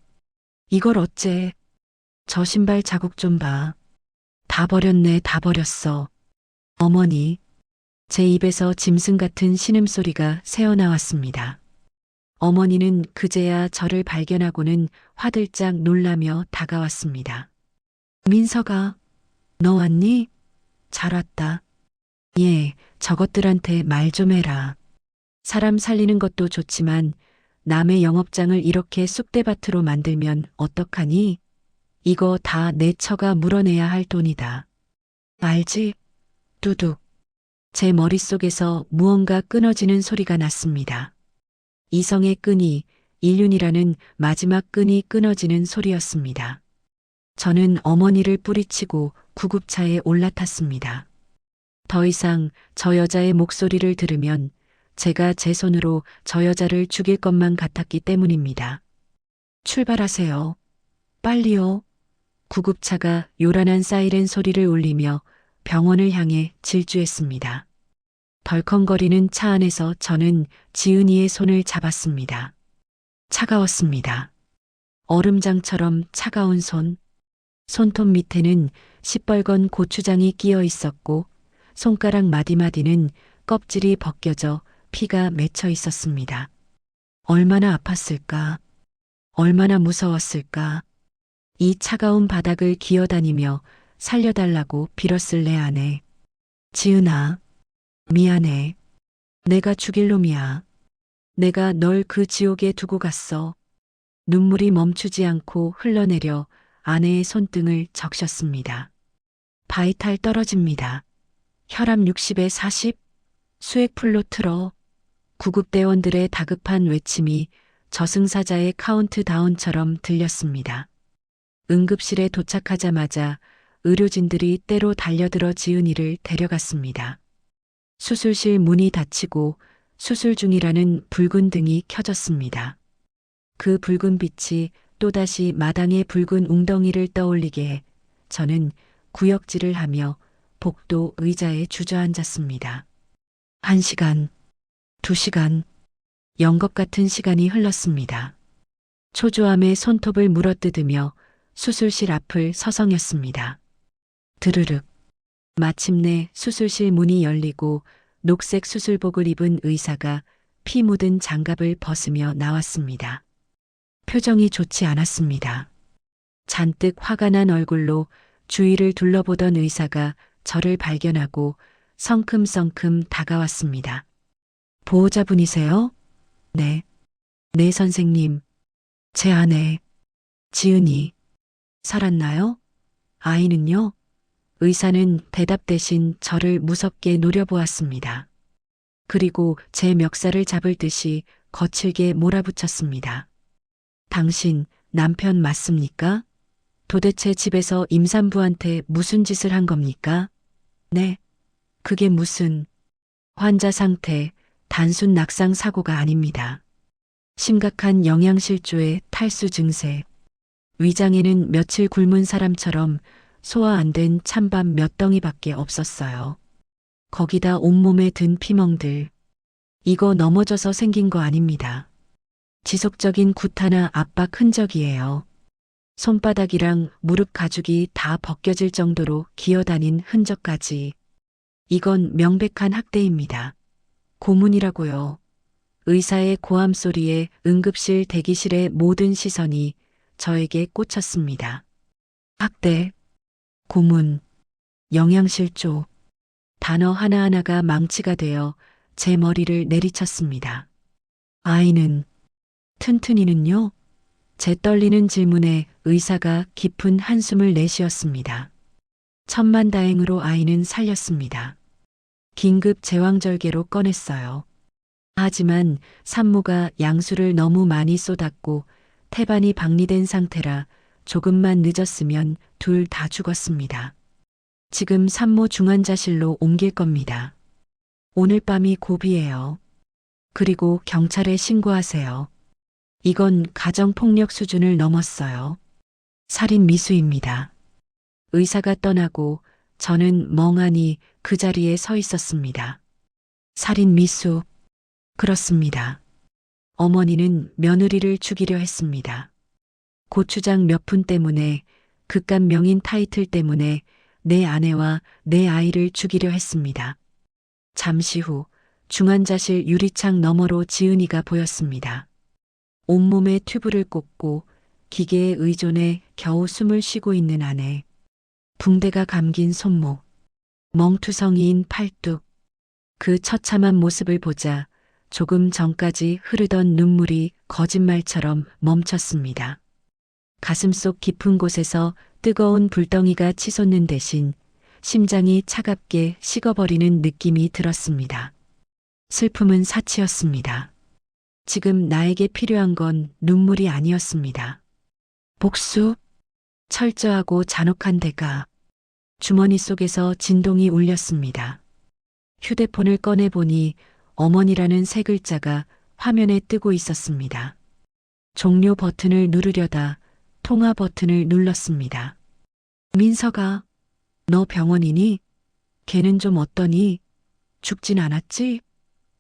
[SPEAKER 2] 이걸 어째. 저 신발 자국 좀 봐. 다 버렸네 다 버렸어. 어머니. 제 입에서 짐승 같은 신음소리가 새어나왔습니다. 어머니는 그제야 저를 발견하고는 화들짝 놀라며 다가왔습니다. 민서가, 너 왔니? 잘 왔다. 예, 저것들한테 말 좀 해라. 사람 살리는 것도 좋지만 남의 영업장을 이렇게 쑥대밭으로 만들면 어떡하니? 이거 다 내 처가 물어내야 할 돈이다. 알지? 두둑. 제 머릿속에서 무언가 끊어지는 소리가 났습니다. 이성의 끈이, 인륜이라는 마지막 끈이 끊어지는 소리였습니다. 저는 어머니를 뿌리치고 구급차에 올라탔습니다. 더 이상 저 여자의 목소리를 들으면 제가 제 손으로 저 여자를 죽일 것만 같았기 때문입니다. 출발하세요. 빨리요. 구급차가 요란한 사이렌 소리를 울리며 병원을 향해 질주했습니다. 덜컹거리는 차 안에서 저는 지은이의 손을 잡았습니다. 차가웠습니다. 얼음장처럼 차가운 손. 손톱 밑에는 시뻘건 고추장이 끼어 있었고 손가락 마디마디는 껍질이 벗겨져 피가 맺혀 있었습니다. 얼마나 아팠을까? 얼마나 무서웠을까? 이 차가운 바닥을 기어다니며 살려달라고 빌었을 내 아내. 지은아, 미안해. 내가 죽일 놈이야. 내가 널 그 지옥에 두고 갔어. 눈물이 멈추지 않고 흘러내려 아내의 손등을 적셨습니다. 바이탈 떨어집니다. 혈압 60에 40, 수액풀로 틀어. 구급대원들의 다급한 외침이 저승사자의 카운트다운처럼 들렸습니다. 응급실에 도착하자마자 의료진들이 때로 달려들어 지은이를 데려갔습니다. 수술실 문이 닫히고 수술 중이라는 붉은 등이 켜졌습니다. 그 붉은 빛이 또다시 마당의 붉은 웅덩이를 떠올리게 저는 구역질을 하며 복도 의자에 주저앉았습니다. 1시간, 2시간, 영겁 같은 시간이 흘렀습니다. 초조함에 손톱을 물어뜯으며 수술실 앞을 서성였습니다. 드르륵. 마침내 수술실 문이 열리고 녹색 수술복을 입은 의사가 피 묻은 장갑을 벗으며 나왔습니다. 표정이 좋지 않았습니다. 잔뜩 화가 난 얼굴로 주위를 둘러보던 의사가 저를 발견하고 성큼성큼 다가왔습니다. 보호자분이세요? 네. 네, 선생님. 제 아내, 지은이, 살았나요? 아이는요? 의사는 대답 대신 저를 무섭게 노려보았습니다. 그리고 제 멱살을 잡을 듯이 거칠게 몰아붙였습니다. 당신 남편 맞습니까? 도대체 집에서 임산부한테 무슨 짓을 한 겁니까? 네. 그게 무슨 환자 상태, 단순 낙상 사고가 아닙니다. 심각한 영양실조의 탈수 증세. 위장에는 며칠 굶은 사람처럼 소화 안 된 찬밥 몇 덩이밖에 없었어요. 거기다 온몸에 든 피멍들. 이거 넘어져서 생긴 거 아닙니다. 지속적인 구타나 압박 흔적이에요. 손바닥이랑 무릎 가죽이 다 벗겨질 정도로 기어다닌 흔적까지. 이건 명백한 학대입니다. 고문이라고요. 의사의 고함 소리에 응급실 대기실의 모든 시선이 저에게 꽂혔습니다. 학대, 고문, 영양실조. 단어 하나하나가 망치가 되어 제 머리를 내리쳤습니다. 아이는, 튼튼이는요? 제 떨리는 질문에 의사가 깊은 한숨을 내쉬었습니다. 천만다행으로 아이는 살렸습니다. 긴급 제왕절개로 꺼냈어요. 하지만 산모가 양수를 너무 많이 쏟았고 태반이 박리된 상태라 조금만 늦었으면 둘 다 죽었습니다. 지금 산모 중환자실로 옮길 겁니다. 오늘 밤이 고비예요. 그리고 경찰에 신고하세요. 이건 가정폭력 수준을 넘었어요. 살인 미수입니다. 의사가 떠나고 저는 멍하니 그 자리에 서 있었습니다. 살인 미수. 그렇습니다. 어머니는 며느리를 죽이려 했습니다. 고추장 몇 푼 때문에, 그깟 명인 타이틀 때문에 내 아내와 내 아이를 죽이려 했습니다. 잠시 후 중환자실 유리창 너머로 지은이가 보였습니다. 온몸에 튜브를 꽂고 기계에 의존해 겨우 숨을 쉬고 있는 아내. 붕대가 감긴 손목. 멍투성이인 팔뚝. 그 처참한 모습을 보자 조금 전까지 흐르던 눈물이 거짓말처럼 멈췄습니다. 가슴속 깊은 곳에서 뜨거운 불덩이가 치솟는 대신 심장이 차갑게 식어버리는 느낌이 들었습니다. 슬픔은 사치였습니다. 지금 나에게 필요한 건 눈물이 아니었습니다. 복수? 철저하고 잔혹한 대가. 주머니 속에서 진동이 울렸습니다. 휴대폰을 꺼내보니 어머니라는 세 글자가 화면에 뜨고 있었습니다. 종료 버튼을 누르려다 통화 버튼을 눌렀습니다. 민서가, 너 병원이니? 걔는 좀 어떠니? 죽진 않았지?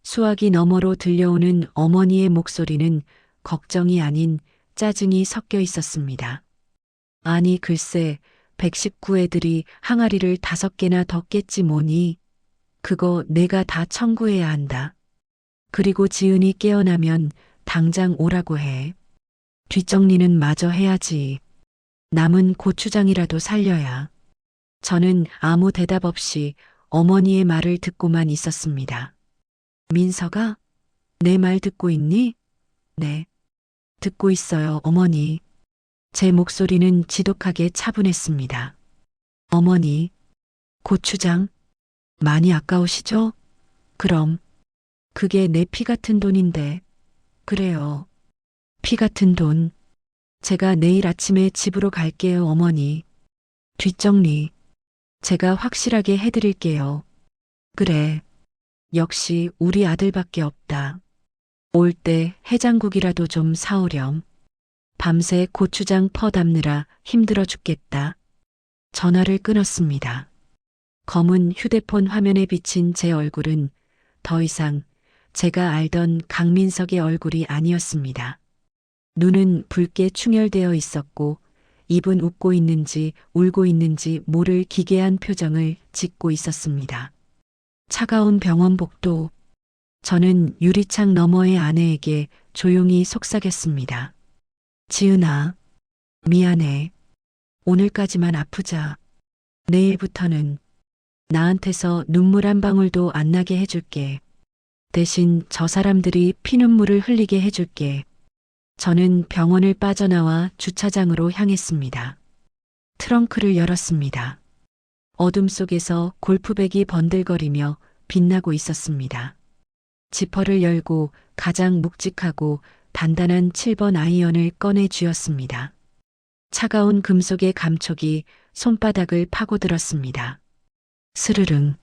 [SPEAKER 2] 수화기 너머로 들려오는 어머니의 목소리는 걱정이 아닌 짜증이 섞여 있었습니다. 아니 글쎄 119애들이 항아리를 5개나 더 깼지 뭐니. 그거 내가 다 청구해야 한다. 그리고 지은이 깨어나면 당장 오라고 해. 뒷정리는 마저 해야지. 남은 고추장이라도 살려야. 저는 아무 대답 없이 어머니의 말을 듣고만 있었습니다. 민서가? 내 말 듣고 있니? 네. 듣고 있어요, 어머니. 제 목소리는 지독하게 차분했습니다. 어머니, 고추장 많이 아까우시죠? 그럼 그게 내 피 같은 돈인데. 그래요. 피 같은 돈. 제가 내일 아침에 집으로 갈게요, 어머니. 뒷정리 제가 확실하게 해드릴게요. 그래. 역시 우리 아들밖에 없다. 올 때 해장국이라도 좀 사오렴. 밤새 고추장 퍼 담느라 힘들어 죽겠다. 전화를 끊었습니다. 검은 휴대폰 화면에 비친 제 얼굴은 더 이상 제가 알던 강민석의 얼굴이 아니었습니다. 눈은 붉게 충혈되어 있었고 입은 웃고 있는지 울고 있는지 모를 기괴한 표정을 짓고 있었습니다. 차가운 병원 복도. 저는 유리창 너머의 아내에게 조용히 속삭였습니다. 지은아, 미안해. 오늘까지만 아프자. 내일부터는 나한테서 눈물 한 방울도 안 나게 해줄게. 대신 저 사람들이 피눈물을 흘리게 해줄게. 저는 병원을 빠져나와 주차장으로 향했습니다. 트렁크를 열었습니다. 어둠 속에서 골프백이 번들거리며 빛나고 있었습니다. 지퍼를 열고 가장 묵직하고 단단한 7번 아이언을 꺼내 쥐었습니다. 차가운 금속의 감촉이 손바닥을 파고들었습니다. 스르릉.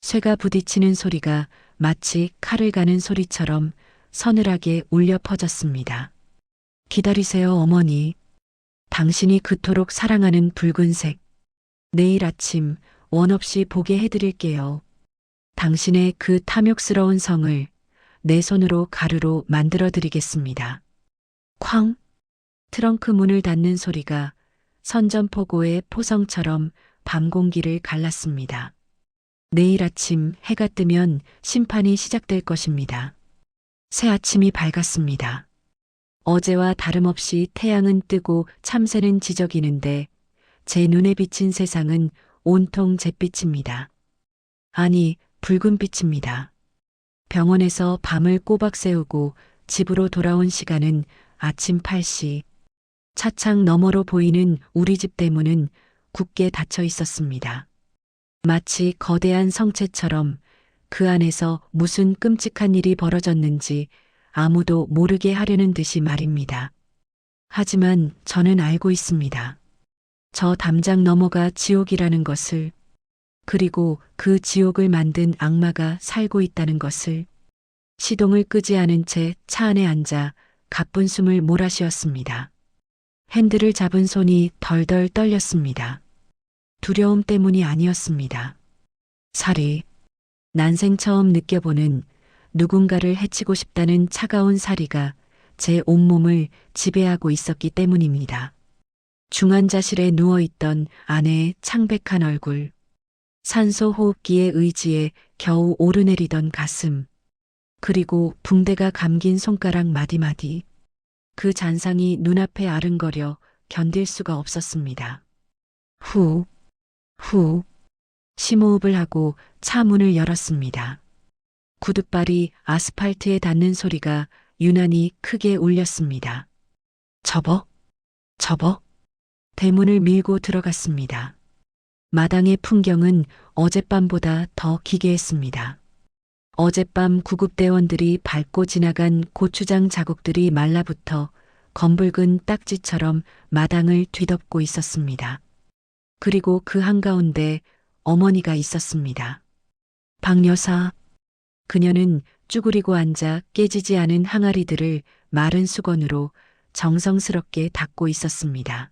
[SPEAKER 2] 쇠가 부딪히는 소리가 마치 칼을 가는 소리처럼 서늘하게 울려 퍼졌습니다. 기다리세요, 어머니. 당신이 그토록 사랑하는 붉은색. 내일 아침 원 없이 보게 해드릴게요. 당신의 그 탐욕스러운 성을 내 손으로 가루로 만들어드리겠습니다. 쾅! 트렁크 문을 닫는 소리가 선전포고의 포성처럼 밤 공기를 갈랐습니다. 내일 아침 해가 뜨면 심판이 시작될 것입니다. 새 아침이 밝았습니다. 어제와 다름없이 태양은 뜨고 참새는 지저귀는데 제 눈에 비친 세상은 온통 잿빛입니다. 아니, 붉은 빛입니다. 병원에서 밤을 꼬박 새우고 집으로 돌아온 시간은 아침 8시. 차창 너머로 보이는 우리 집 대문은 굳게 닫혀 있었습니다. 마치 거대한 성체처럼 그 안에서 무슨 끔찍한 일이 벌어졌는지 아무도 모르게 하려는 듯이 말입니다. 하지만 저는 알고 있습니다. 저 담장 너머가 지옥이라는 것을, 그리고 그 지옥을 만든 악마가 살고 있다는 것을. 시동을 끄지 않은 채 차 안에 앉아 가쁜 숨을 몰아쉬었습니다. 핸들을 잡은 손이 덜덜 떨렸습니다. 두려움 때문이 아니었습니다. 사리. 난생 처음 느껴보는 누군가를 해치고 싶다는 차가운 사리가 제 온몸을 지배하고 있었기 때문입니다. 중환자실에 누워있던 아내의 창백한 얼굴, 산소 호흡기의 의지에 겨우 오르내리던 가슴, 그리고 붕대가 감긴 손가락 마디마디. 그 잔상이 눈앞에 아른거려 견딜 수가 없었습니다. 후, 심호흡을 하고 차 문을 열었습니다. 구둣발이 아스팔트에 닿는 소리가 유난히 크게 울렸습니다. 접어. 대문을 밀고 들어갔습니다. 마당의 풍경은 어젯밤보다 더 기괴했습니다. 어젯밤 구급대원들이 밟고 지나간 고추장 자국들이 말라붙어 검붉은 딱지처럼 마당을 뒤덮고 있었습니다. 그리고 그 한가운데 어머니가 있었습니다. 박 여사. 그녀는 쭈그리고 앉아 깨지지 않은 항아리들을 마른 수건으로 정성스럽게 닦고 있었습니다.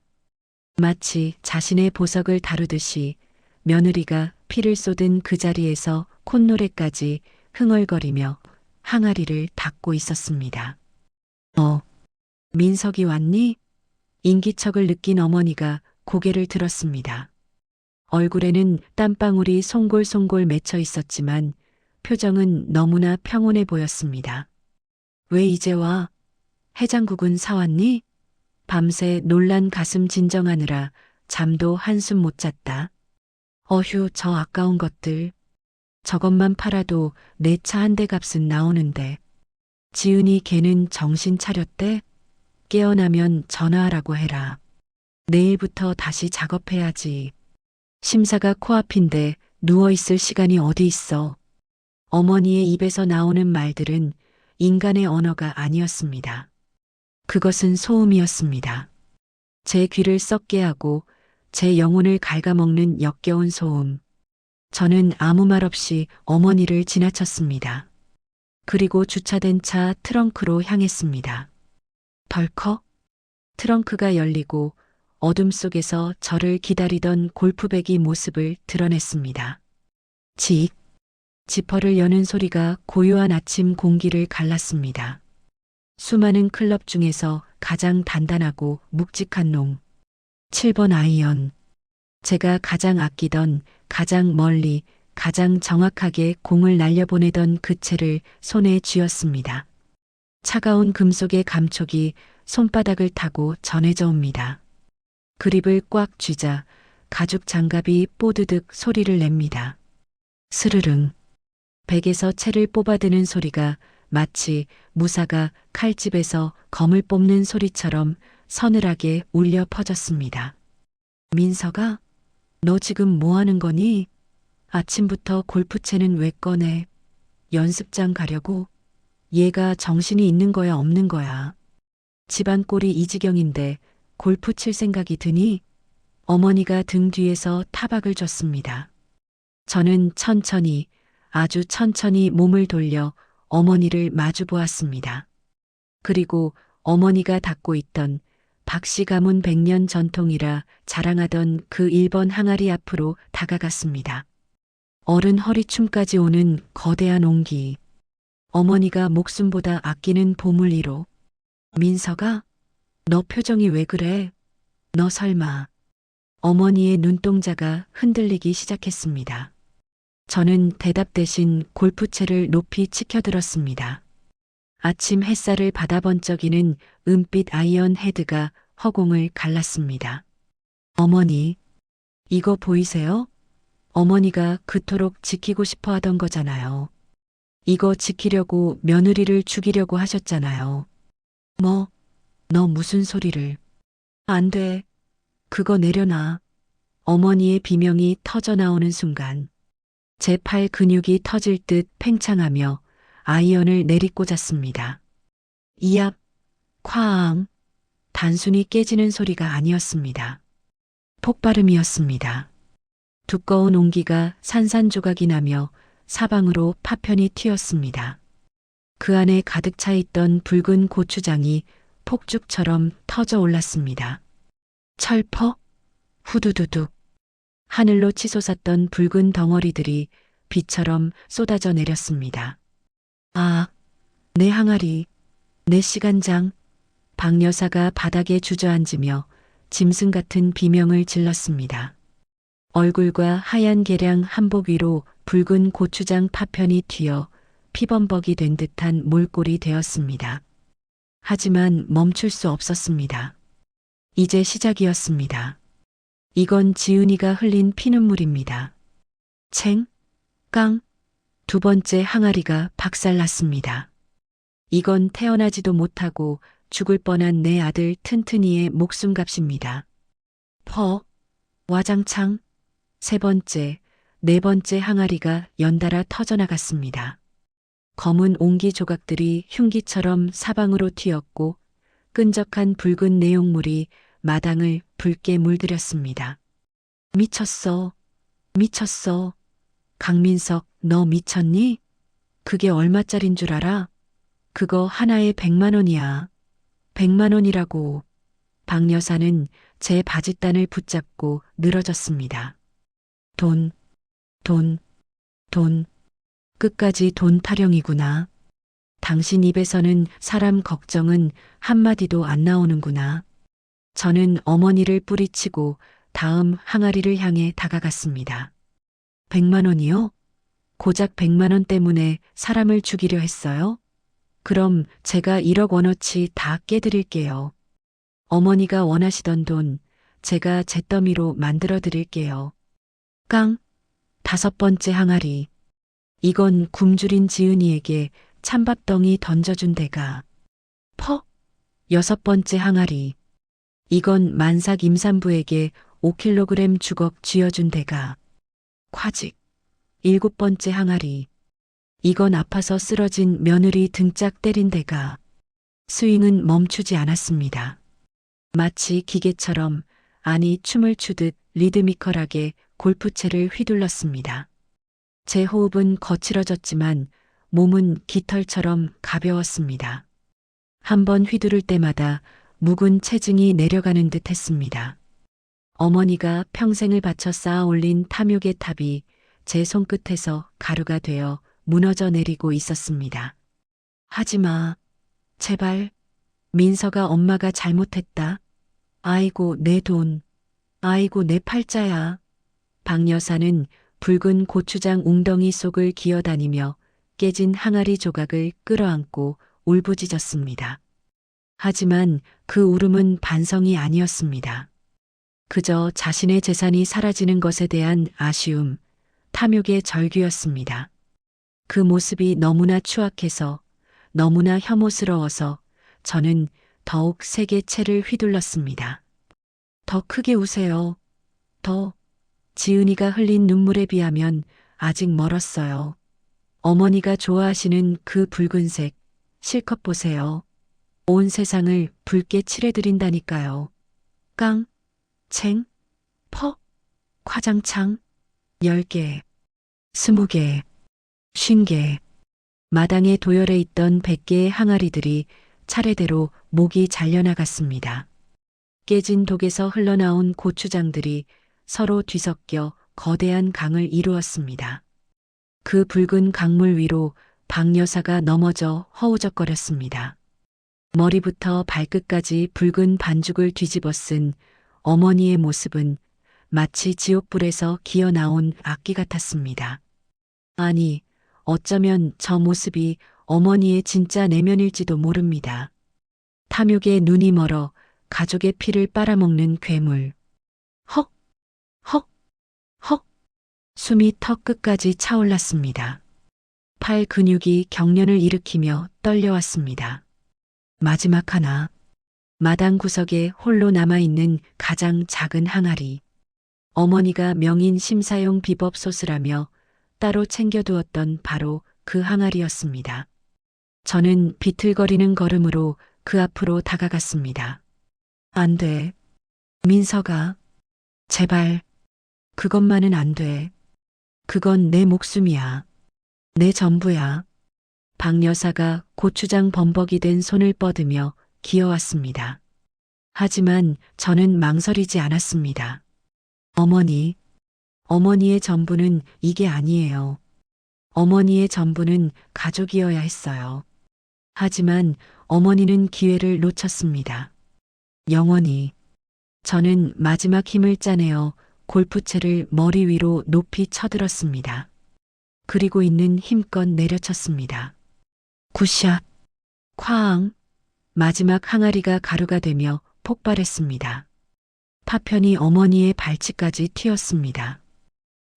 [SPEAKER 2] 마치 자신의 보석을 다루듯이 며느리가 피를 쏟은 그 자리에서 콧노래까지 흥얼거리며 항아리를 닦고 있었습니다. 민석이 왔니? 인기척을 느낀 어머니가 고개를 들었습니다. 얼굴에는 땀방울이 송골송골 맺혀 있었지만 표정은 너무나 평온해 보였습니다. 왜 이제 와? 해장국은 사왔니? 밤새 놀란 가슴 진정하느라 잠도 한숨 못 잤다. 어휴, 저 아까운 것들. 저것만 팔아도 내 차 한 대 값은 나오는데. 지은이 걔는 정신 차렸대? 깨어나면 전화하라고 해라. 내일부터 다시 작업해야지. 심사가 코앞인데 누워있을 시간이 어디 있어. 어머니의 입에서 나오는 말들은 인간의 언어가 아니었습니다. 그것은 소음이었습니다. 제 귀를 썩게 하고 제 영혼을 갉아먹는 역겨운 소음. 저는 아무 말 없이 어머니를 지나쳤습니다. 그리고 주차된 차 트렁크로 향했습니다. 덜컥 트렁크가 열리고 어둠 속에서 저를 기다리던 골프백이 모습을 드러냈습니다. 직! 지퍼를 여는 소리가 고요한 아침 공기를 갈랐습니다. 수많은 클럽 중에서 가장 단단하고 묵직한 놈. 7번 아이언. 제가 가장 아끼던, 가장 멀리, 가장 정확하게 공을 날려보내던 그 채를 손에 쥐었습니다. 차가운 금속의 감촉이 손바닥을 타고 전해져 옵니다. 그립을 꽉 쥐자 가죽 장갑이 뽀드득 소리를 냅니다. 스르릉. 백에서 채를 뽑아드는 소리가 마치 무사가 칼집에서 검을 뽑는 소리처럼 서늘하게 울려 퍼졌습니다. 민서가? 너 지금 뭐 하는 거니? 아침부터 골프채는 왜 꺼내? 연습장 가려고? 얘가 정신이 있는 거야 없는 거야? 집안 꼴이 이 지경인데 골프 칠 생각이 드니? 어머니가 등 뒤에서 타박을 줬습니다. 저는 천천히, 아주 천천히 몸을 돌려 어머니를 마주 보았습니다. 그리고 어머니가 닫고 있던 박씨 가문 100년 전통이라 자랑하던 그 1번 항아리 앞으로 다가갔습니다. 어른 허리춤까지 오는 거대한 온기. 어머니가 목숨보다 아끼는 보물 1호. 민서가? 너 표정이 왜 그래? 너 설마. 어머니의 눈동자가 흔들리기 시작했습니다. 저는 대답 대신 골프채를 높이 치켜들었습니다. 아침 햇살을 받아 번쩍이는 은빛 아이언 헤드가 허공을 갈랐습니다. 어머니, 이거 보이세요? 어머니가 그토록 지키고 싶어 하던 거잖아요. 이거 지키려고 며느리를 죽이려고 하셨잖아요. 뭐, 너 무슨 소리를. 안 돼. 그거 내려놔. 어머니의 비명이 터져 나오는 순간 제 팔 근육이 터질 듯 팽창하며 아이언을 내리꽂았습니다. 이압, 쾅. 단순히 깨지는 소리가 아니었습니다. 폭발음이었습니다. 두꺼운 온기가 산산조각이 나며 사방으로 파편이 튀었습니다. 그 안에 가득 차 있던 붉은 고추장이 폭죽처럼 터져 올랐습니다. 철퍽, 후두두둑. 하늘로 치솟았던 붉은 덩어리들이 비처럼 쏟아져 내렸습니다. 아, 내 항아리, 내 시간장. 박 여사가 바닥에 주저앉으며 짐승 같은 비명을 질렀습니다. 얼굴과 하얀 개량 한복 위로 붉은 고추장 파편이 튀어 피범벅이 된 듯한 몰골이 되었습니다. 하지만 멈출 수 없었습니다. 이제 시작이었습니다. 이건 지은이가 흘린 피눈물입니다. 챙, 깡, 두 번째 항아리가 박살났습니다. 이건 태어나지도 못하고 죽을 뻔한 내 아들 튼튼이의 목숨값입니다. 퍼, 와장창, 세 번째, 네 번째 항아리가 연달아 터져나갔습니다. 검은 옹기 조각들이 흉기처럼 사방으로 튀었고 끈적한 붉은 내용물이 마당을 붉게 물들였습니다. 미쳤어. 미쳤어. 강민석, 너 미쳤니? 그게 얼마짜린 줄 알아? 그거 하나에 100만 원이야. 100만 원이라고. 박 여사는 제 바짓단을 붙잡고 늘어졌습니다. 돈, 돈, 돈. 끝까지 돈 타령이구나. 당신 입에서는 사람 걱정은 한마디도 안 나오는구나. 저는 어머니를 뿌리치고 다음 항아리를 향해 다가갔습니다. 100만 원이요? 고작 100만 원 때문에 사람을 죽이려 했어요? 그럼 제가 1억 원어치 다 깨드릴게요. 어머니가 원하시던 돈 제가 잿더미로 만들어 드릴게요. 깡, 다섯 번째 항아리. 이건 굶주린 지은이에게 찬밥덩이 던져준 대가. 퍼. 6번째 항아리. 이건 만삭 임산부에게 5kg 주걱 쥐어준 대가. 콰직. 7번째 항아리. 이건 아파서 쓰러진 며느리 등짝 때린 대가. 스윙은 멈추지 않았습니다. 마치 기계처럼, 아니 춤을 추듯 리드미컬하게 골프채를 휘둘렀습니다. 제 호흡은 거칠어졌지만 몸은 깃털처럼 가벼웠습니다. 한 번 휘두를 때마다 묵은 체증이 내려가는 듯 했습니다. 어머니가 평생을 바쳐 쌓아 올린 탐욕의 탑이 제 손끝에서 가루가 되어 무너져 내리고 있었습니다. 하지마. 제발. 민서가 엄마가 잘못했다. 아이고 내 돈. 아이고 내 팔자야. 박 여사는 붉은 고추장 웅덩이 속을 기어다니며 깨진 항아리 조각을 끌어안고 울부짖었습니다. 하지만 그 울음은 반성이 아니었습니다. 그저 자신의 재산이 사라지는 것에 대한 아쉬움, 탐욕의 절규였습니다. 그 모습이 너무나 추악해서, 너무나 혐오스러워서 저는 더욱 세게 채를 휘둘렀습니다. 더 크게 우세요. 더. 지은이가 흘린 눈물에 비하면 아직 멀었어요. 어머니가 좋아하시는 그 붉은색, 실컷 보세요. 온 세상을 붉게 칠해드린다니까요. 깡, 챙, 퍼, 화장창, 10개, 20개, 50개. 마당에 도열해 있던 100개의 항아리들이 차례대로 목이 잘려나갔습니다. 깨진 독에서 흘러나온 고추장들이 서로 뒤섞여 거대한 강을 이루었습니다. 그 붉은 강물 위로 박 여사가 넘어져 허우적거렸습니다. 머리부터 발끝까지 붉은 반죽을 뒤집어 쓴 어머니의 모습은 마치 지옥불에서 기어 나온 악기 같았습니다. 아니, 어쩌면 저 모습이 어머니의 진짜 내면일지도 모릅니다. 탐욕에 눈이 멀어 가족의 피를 빨아먹는 괴물. 헉, 헉, 헉. 숨이 턱 끝까지 차올랐습니다. 팔 근육이 경련을 일으키며 떨려왔습니다. 마지막 하나. 마당 구석에 홀로 남아있는 가장 작은 항아리. 어머니가 명인 심사용 비법 소스라며 따로 챙겨두었던 바로 그 항아리였습니다. 저는 비틀거리는 걸음으로 그 앞으로 다가갔습니다. 안 돼. 민서가. 제발. 그것만은 안 돼. 그건 내 목숨이야. 내 전부야. 박 여사가 고추장 범벅이 된 손을 뻗으며 기어왔습니다. 하지만 저는 망설이지 않았습니다. 어머니. 어머니의 전부는 이게 아니에요. 어머니의 전부는 가족이어야 했어요. 하지만 어머니는 기회를 놓쳤습니다. 영원히. 저는 마지막 힘을 짜내어 골프채를 머리 위로 높이 쳐들었습니다. 그리고 있는 힘껏 내려쳤습니다. 굿샷. 쾅. 마지막 항아리가 가루가 되며 폭발했습니다. 파편이 어머니의 발치까지 튀었습니다.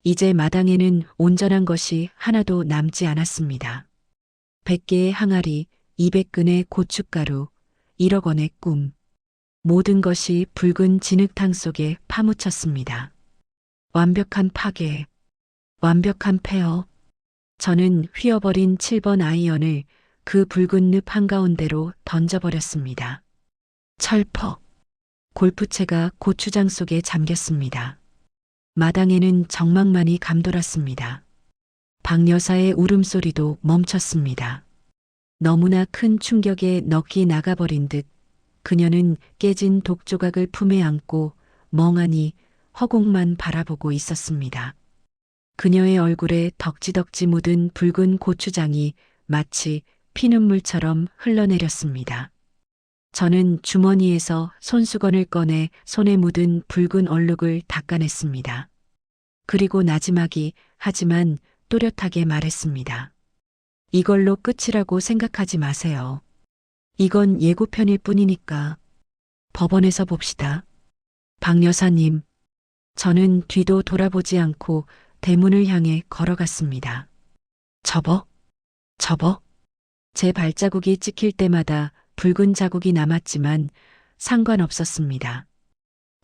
[SPEAKER 2] 이제 마당에는 온전한 것이 하나도 남지 않았습니다. 100개의 항아리, 200근의 고춧가루, 1억 원의 꿈. 모든 것이 붉은 진흙탕 속에 파묻혔습니다. 완벽한 파괴, 완벽한 폐허. 저는 휘어버린 7번 아이언을 그 붉은 늪 한가운데로 던져버렸습니다. 철퍽. 골프채가 고추장 속에 잠겼습니다. 마당에는 정막만이 감돌았습니다. 박 여사의 울음소리도 멈췄습니다. 너무나 큰 충격에 넋이 나가버린 듯 그녀는 깨진 독조각을 품에 안고 멍하니 허공만 바라보고 있었습니다. 그녀의 얼굴에 덕지덕지 묻은 붉은 고추장이 마치 피눈물처럼 흘러내렸습니다. 저는 주머니에서 손수건을 꺼내 손에 묻은 붉은 얼룩을 닦아냈습니다. 그리고 나지막이 하지만 또렷하게 말했습니다. 이걸로 끝이라고 생각하지 마세요. 이건 예고편일 뿐이니까. 법원에서 봅시다. 박 여사님. 저는 뒤도 돌아보지 않고 대문을 향해 걸어갔습니다. 접어? 접어? 제 발자국이 찍힐 때마다 붉은 자국이 남았지만 상관없었습니다.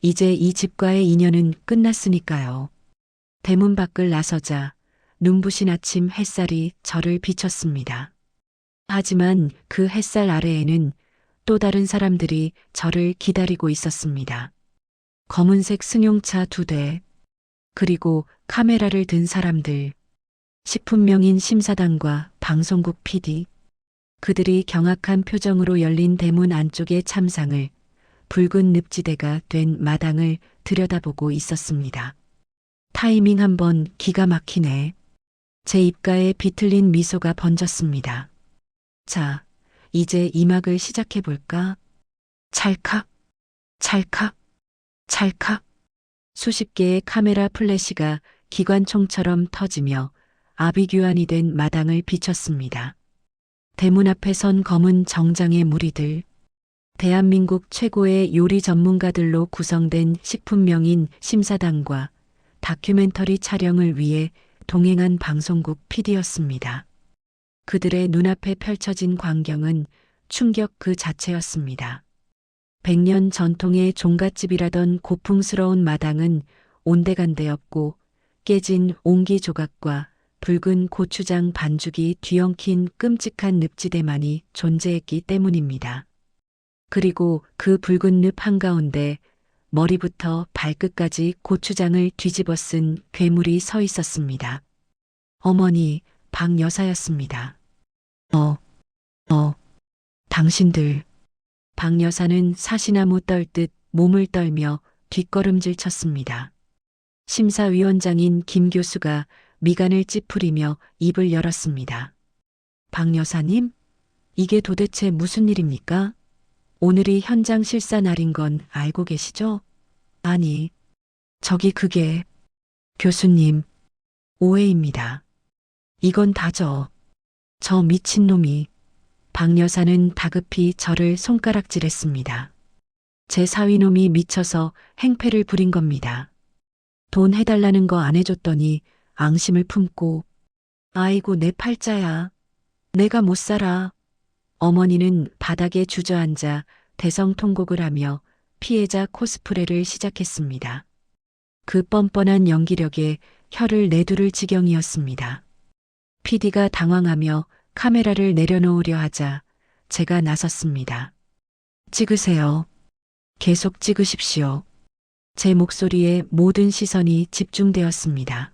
[SPEAKER 2] 이제 이 집과의 인연은 끝났으니까요. 대문 밖을 나서자 눈부신 아침 햇살이 저를 비췄습니다. 하지만 그 햇살 아래에는 또 다른 사람들이 저를 기다리고 있었습니다. 검은색 승용차 2대, 그리고 카메라를 든 사람들, 식품명인 심사단과 방송국 PD, 그들이 경악한 표정으로 열린 대문 안쪽의 참상을, 붉은 늪지대가 된 마당을 들여다보고 있었습니다. 타이밍 한번 기가 막히네. 제 입가에 비틀린 미소가 번졌습니다. 자, 이제 이 막을 시작해볼까? 찰칵, 찰칵, 찰칵. 수십 개의 카메라 플래시가 기관총처럼 터지며 아비규환이 된 마당을 비췄습니다. 대문 앞에 선 검은 정장의 무리들, 대한민국 최고의 요리 전문가들로 구성된 식품명인 심사단과 다큐멘터리 촬영을 위해 동행한 방송국 PD였습니다. 그들의 눈앞에 펼쳐진 광경은 충격 그 자체였습니다. 100년 전통의 종갓집이라던 고풍스러운 마당은 온데간데없고 깨진 옹기 조각과 붉은 고추장 반죽이 뒤엉킨 끔찍한 늪지대만이 존재했기 때문입니다. 그리고 그 붉은 늪 한가운데 머리부터 발끝까지 고추장을 뒤집어 쓴 괴물이 서 있었습니다. 어머니, 박 여사였습니다. 당신들. 박 여사는 사시나무 떨듯 몸을 떨며 뒷걸음질 쳤습니다. 심사위원장인 김 교수가 미간을 찌푸리며 입을 열었습니다. 박 여사님, 이게 도대체 무슨 일입니까? 오늘이 현장 실사 날인 건 알고 계시죠? 아니, 저기 그게 교수님, 오해입니다. 이건 다죠. 저 미친놈이. 박 여사는 다급히 저를 손가락질했습니다. 제 사위놈이 미쳐서 행패를 부린 겁니다. 돈 해달라는 거 안 해줬더니 앙심을 품고, 아이고 내 팔자야. 내가 못 살아. 어머니는 바닥에 주저앉아 대성통곡을 하며 피해자 코스프레를 시작했습니다. 그 뻔뻔한 연기력에 혀를 내두를 지경이었습니다. PD가 당황하며 카메라를 내려놓으려 하자 제가 나섰습니다. 찍으세요. 계속 찍으십시오. 제 목소리에 모든 시선이 집중되었습니다.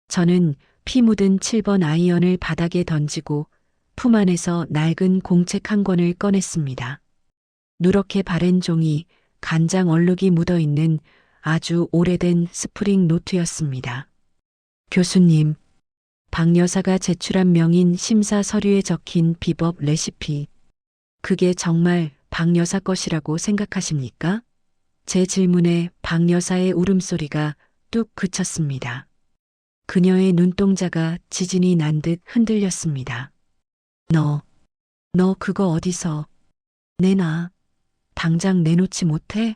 [SPEAKER 2] 저는 피 묻은 7번 아이언을 바닥에 던지고 품 안에서 낡은 공책 한 권을 꺼냈습니다. 누렇게 바랜 종이 간장 얼룩이 묻어있는 아주 오래된 스프링 노트였습니다. 교수님, 박 여사가 제출한 명인 심사 서류에 적힌 비법 레시피, 그게 정말 박 여사 것이라고 생각하십니까? 제 질문에 박 여사의 울음소리가 뚝 그쳤습니다. 그녀의 눈동자가 지진이 난 듯 흔들렸습니다. 너 그거 어디서 내놔. 당장 내놓지 못해?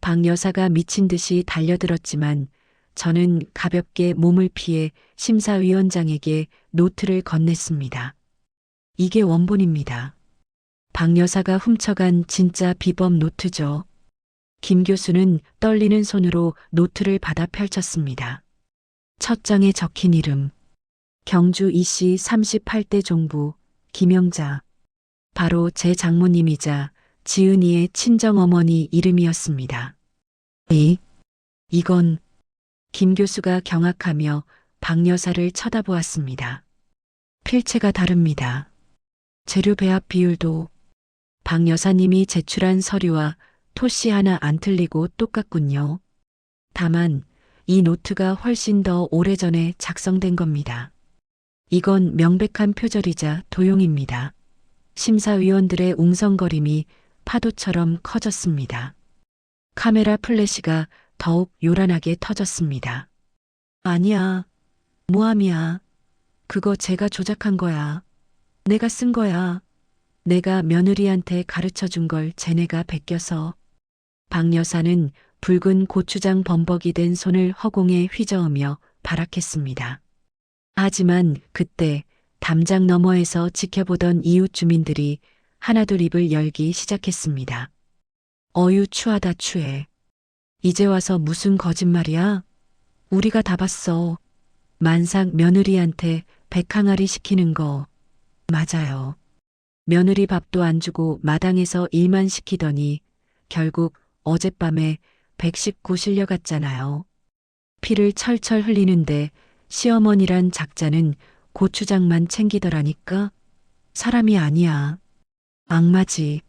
[SPEAKER 2] 박 여사가 미친 듯이 달려들었지만 저는 가볍게 몸을 피해 심사위원장에게 노트를 건넸습니다. 이게 원본입니다. 박 여사가 훔쳐간 진짜 비법 노트죠. 김 교수는 떨리는 손으로 노트를 받아 펼쳤습니다. 첫 장에 적힌 이름, 경주 이씨 38대 종부, 김영자. 바로 제 장모님이자 지은이의 친정어머니 이름이었습니다. 이건 김 교수가 경악하며 박 여사를 쳐다보았습니다. 필체가 다릅니다. 재료 배합 비율도 박 여사님이 제출한 서류와 토씨 하나 안 틀리고 똑같군요. 다만 이 노트가 훨씬 더 오래전에 작성된 겁니다. 이건 명백한 표절이자 도용입니다. 심사위원들의 웅성거림이 파도처럼 커졌습니다. 카메라 플래시가 더욱 요란하게 터졌습니다. 아니야. 모함이야. 그거 제가 조작한 거야. 내가 쓴 거야. 내가 며느리한테 가르쳐 준 걸 쟤네가 베껴서. 박 여사는 붉은 고추장 범벅이 된 손을 허공에 휘저으며 발악했습니다. 하지만 그때 담장 너머에서 지켜보던 이웃 주민들이 하나둘 입을 열기 시작했습니다. 어유 추하다 추해. 이제 와서 무슨 거짓말이야? 우리가 다 봤어. 만삭 며느리한테 백항아리 시키는 거. 맞아요. 며느리 밥도 안 주고 마당에서 일만 시키더니 결국 어젯밤에 119 실려갔잖아요. 피를 철철 흘리는데 시어머니란 작자는 고추장만 챙기더라니까? 사람이 아니야. 악마지.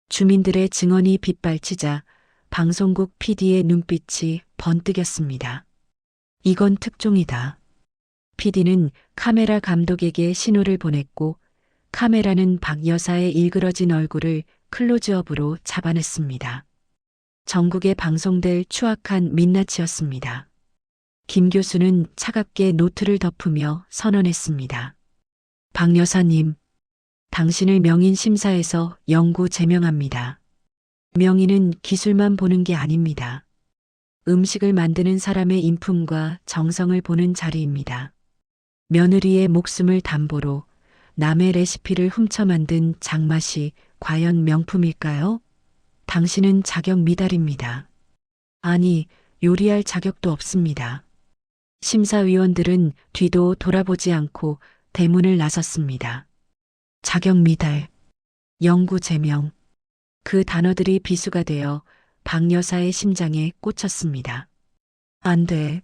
[SPEAKER 2] 주민들의 증언이 빗발치자 방송국 PD의 눈빛이 번뜩였습니다. 이건 특종이다. PD는 카메라 감독에게 신호를 보냈고 카메라는 박 여사의 일그러진 얼굴을 클로즈업으로 잡아냈습니다. 전국에 방송될 추악한 민낯이었습니다. 김 교수는 차갑게 노트를 덮으며 선언했습니다. 박 여사님, 당신을 명인 심사에서 영구 제명합니다. 명인은 기술만 보는 게 아닙니다. 음식을 만드는 사람의 인품과 정성을 보는 자리입니다. 며느리의 목숨을 담보로 남의 레시피를 훔쳐 만든 장맛이 과연 명품일까요? 당신은 자격 미달입니다. 아니, 요리할 자격도 없습니다. 심사위원들은 뒤도 돌아보지 않고 대문을 나섰습니다. 자격 미달, 영구 제명. 그 단어들이 비수가 되어 박 여사의 심장에 꽂혔습니다. 안 돼.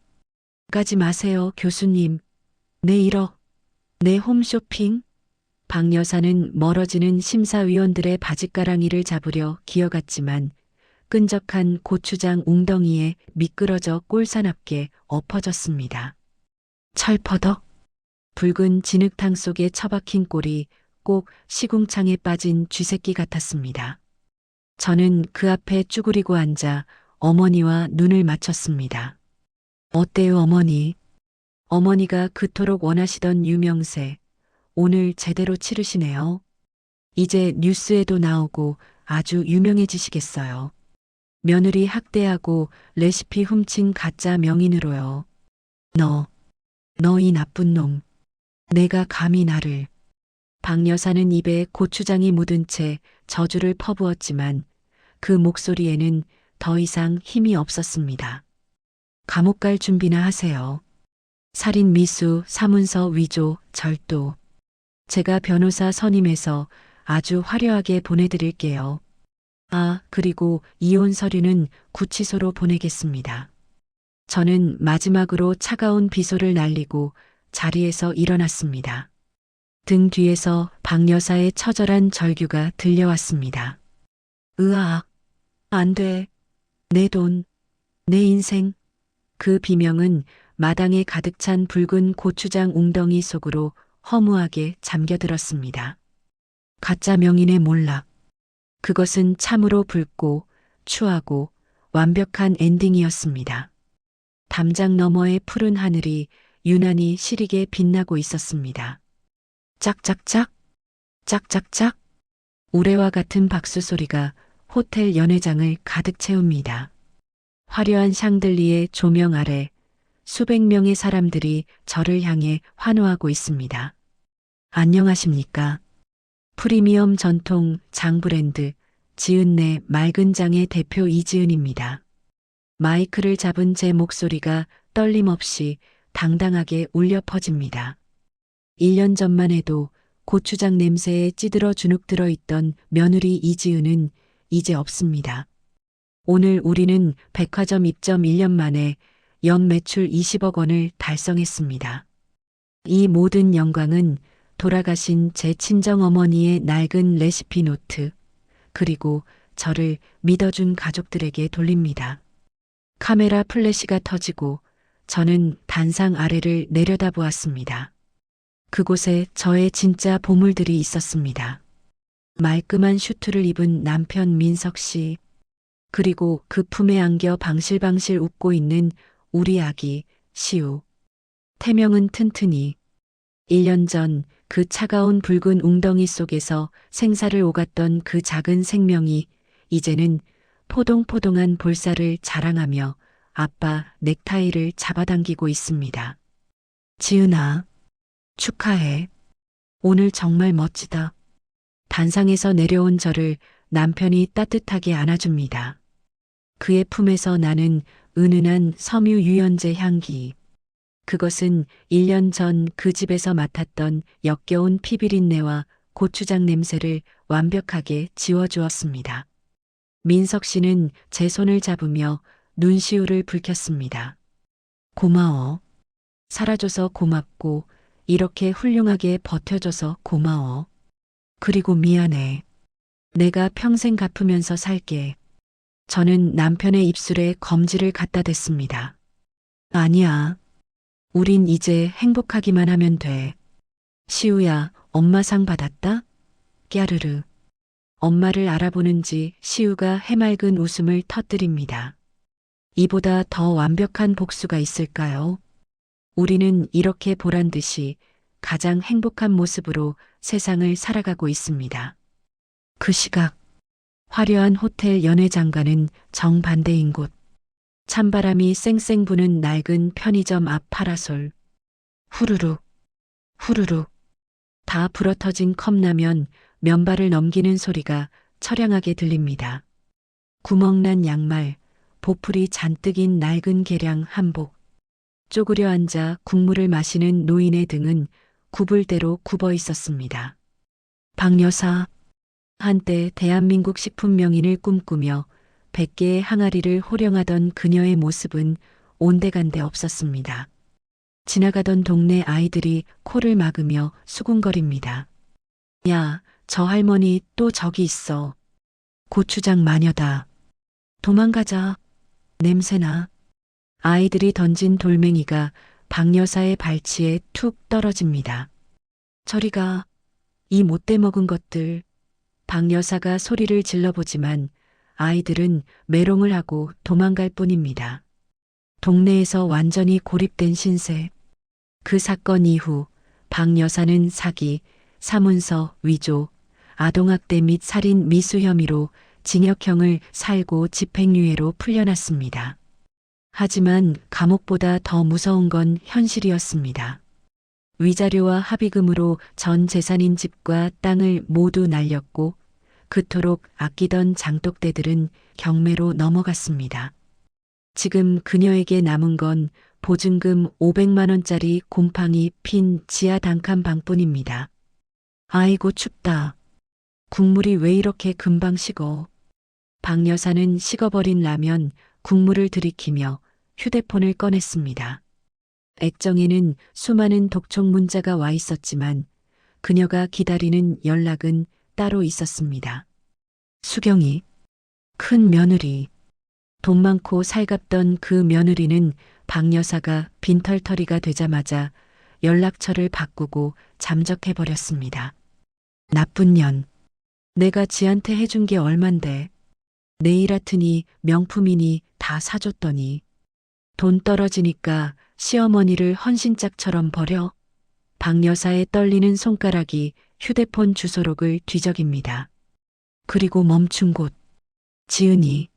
[SPEAKER 2] 가지 마세요, 교수님. 내 1억, 내 홈쇼핑. 박 여사는 멀어지는 심사위원들의 바짓가랑이를 잡으려 기어갔지만 끈적한 고추장 웅덩이에 미끄러져 꼴사납게 엎어졌습니다. 철퍼덕. 붉은 진흙탕 속에 처박힌 꼴이 꼭 시궁창에 빠진 쥐새끼 같았습니다. 저는 그 앞에 쭈그리고 앉아 어머니와 눈을 맞췄습니다. 어때요, 어머니? 어머니가 그토록 원하시던 유명세, 오늘 제대로 치르시네요. 이제 뉴스에도 나오고 아주 유명해지시겠어요. 며느리 학대하고 레시피 훔친 가짜 명인으로요. 너 이 나쁜 놈. 내가 감히 나를. 박 여사는 입에 고추장이 묻은 채 저주를 퍼부었지만 그 목소리에는 더 이상 힘이 없었습니다. 감옥 갈 준비나 하세요. 살인 미수, 사문서 위조, 절도. 제가 변호사 선임해서 아주 화려하게 보내드릴게요. 아, 그리고 이혼 서류는 구치소로 보내겠습니다. 저는 마지막으로 차가운 비소를 날리고 자리에서 일어났습니다. 등 뒤에서 박 여사의 처절한 절규가 들려왔습니다. 으악, 안 돼. 내 돈, 내 인생. 그 비명은 마당에 가득 찬 붉은 고추장 웅덩이 속으로 허무하게 잠겨들었습니다. 가짜 명인의 몰락. 그것은 참으로 붉고 추하고 완벽한 엔딩이었습니다. 담장 너머의 푸른 하늘이 유난히 시리게 빛나고 있었습니다. 짝짝짝, 짝짝짝. 우레와 같은 박수 소리가 호텔 연회장을 가득 채웁니다. 화려한 샹들리의 조명 아래 수백 명의 사람들이 저를 향해 환호하고 있습니다. 안녕하십니까? 프리미엄 전통 장 브랜드 지은내 맑은 장의 대표 이지은입니다. 마이크를 잡은 제 목소리가 떨림없이 당당하게 울려 퍼집니다. 1년 전만 해도 고추장 냄새에 찌들어 주눅 들어 있던 며느리 이지은은 이제 없습니다. 오늘 우리는 백화점 입점 1년 만에 연 매출 20억 원을 달성했습니다. 이 모든 영광은 돌아가신 제 친정어머니의 낡은 레시피 노트, 그리고 저를 믿어준 가족들에게 돌립니다. 카메라 플래시가 터지고 저는 단상 아래를 내려다보았습니다. 그곳에 저의 진짜 보물들이 있었습니다. 말끔한 슈트를 입은 남편 민석 씨, 그리고 그 품에 안겨 방실방실 웃고 있는 우리 아기 시우. 태명은 튼튼히 1년 전 그 차가운 붉은 웅덩이 속에서 생사를 오갔던 그 작은 생명이 이제는 포동포동한 볼살을 자랑하며 아빠 넥타이를 잡아당기고 있습니다. 지은아, 축하해. 오늘 정말 멋지다. 단상에서 내려온 저를 남편이 따뜻하게 안아줍니다. 그의 품에서 나는 은은한 섬유 유연제 향기. 그것은 1년 전 그 집에서 맡았던 역겨운 피비린내와 고추장 냄새를 완벽하게 지워주었습니다. 민석 씨는 제 손을 잡으며 눈시울을 붉혔습니다. 고마워. 살아줘서 고맙고 이렇게 훌륭하게 버텨줘서 고마워. 그리고 미안해. 내가 평생 갚으면서 살게. 저는 남편의 입술에 검지를 갖다 댔습니다. 아니야. 우린 이제 행복하기만 하면 돼. 시우야, 엄마 상 받았다? 깨르르. 엄마를 알아보는지 시우가 해맑은 웃음을 터뜨립니다. 이보다 더 완벽한 복수가 있을까요? 우리는 이렇게 보란 듯이 가장 행복한 모습으로 세상을 살아가고 있습니다. 그 시각, 화려한 호텔 연회장과는 정반대인 곳. 찬바람이 쌩쌩 부는 낡은 편의점 앞 파라솔. 후루룩, 후루룩. 다 불어터진 컵라면 면발을 넘기는 소리가 처량하게 들립니다. 구멍난 양말, 보풀이 잔뜩인 낡은 개량 한복. 쪼그려 앉아 국물을 마시는 노인의 등은 구불대로 굽어 있었습니다. 박 여사, 한때 대한민국 식품명인을 꿈꾸며 100개의 항아리를 호령하던 그녀의 모습은 온데간데 없었습니다. 지나가던 동네 아이들이 코를 막으며 수군거립니다. 야, 저 할머니 또 저기 있어. 고추장 마녀다. 도망가자. 냄새나. 아이들이 던진 돌멩이가 박 여사의 발치에 툭 떨어집니다. 저리 가. 이 못돼 먹은 것들. 박 여사가 소리를 질러보지만 아이들은 메롱을 하고 도망갈 뿐입니다. 동네에서 완전히 고립된 신세. 그 사건 이후 박 여사는 사기, 사문서, 위조, 아동학대 및 살인 미수 혐의로 징역형을 살고 집행유예로 풀려났습니다. 하지만 감옥보다 더 무서운 건 현실이었습니다. 위자료와 합의금으로 전 재산인 집과 땅을 모두 날렸고 그토록 아끼던 장독대들은 경매로 넘어갔습니다. 지금 그녀에게 남은 건 보증금 500만 원짜리 곰팡이 핀 지하 단칸 방뿐입니다. 아이고 춥다. 국물이 왜 이렇게 금방 식어. 박 여사는 식어버린 라면 국물을 들이키며 휴대폰을 꺼냈습니다. 액정에는 수많은 독촉 문자가 와 있었지만 그녀가 기다리는 연락은 따로 있었습니다. 수경이, 큰 며느리. 돈 많고 살갑던 그 며느리는 박 여사가 빈털터리가 되자마자 연락처를 바꾸고 잠적해버렸습니다. 나쁜 년. 내가 지한테 해준 게 얼만데. 네일 아트니 명품이니 다 사줬더니 돈 떨어지니까 시어머니를 헌신짝처럼 버려. 박 여사의 떨리는 손가락이 휴대폰 주소록을 뒤적입니다. 그리고 멈춘 곳. 지은이.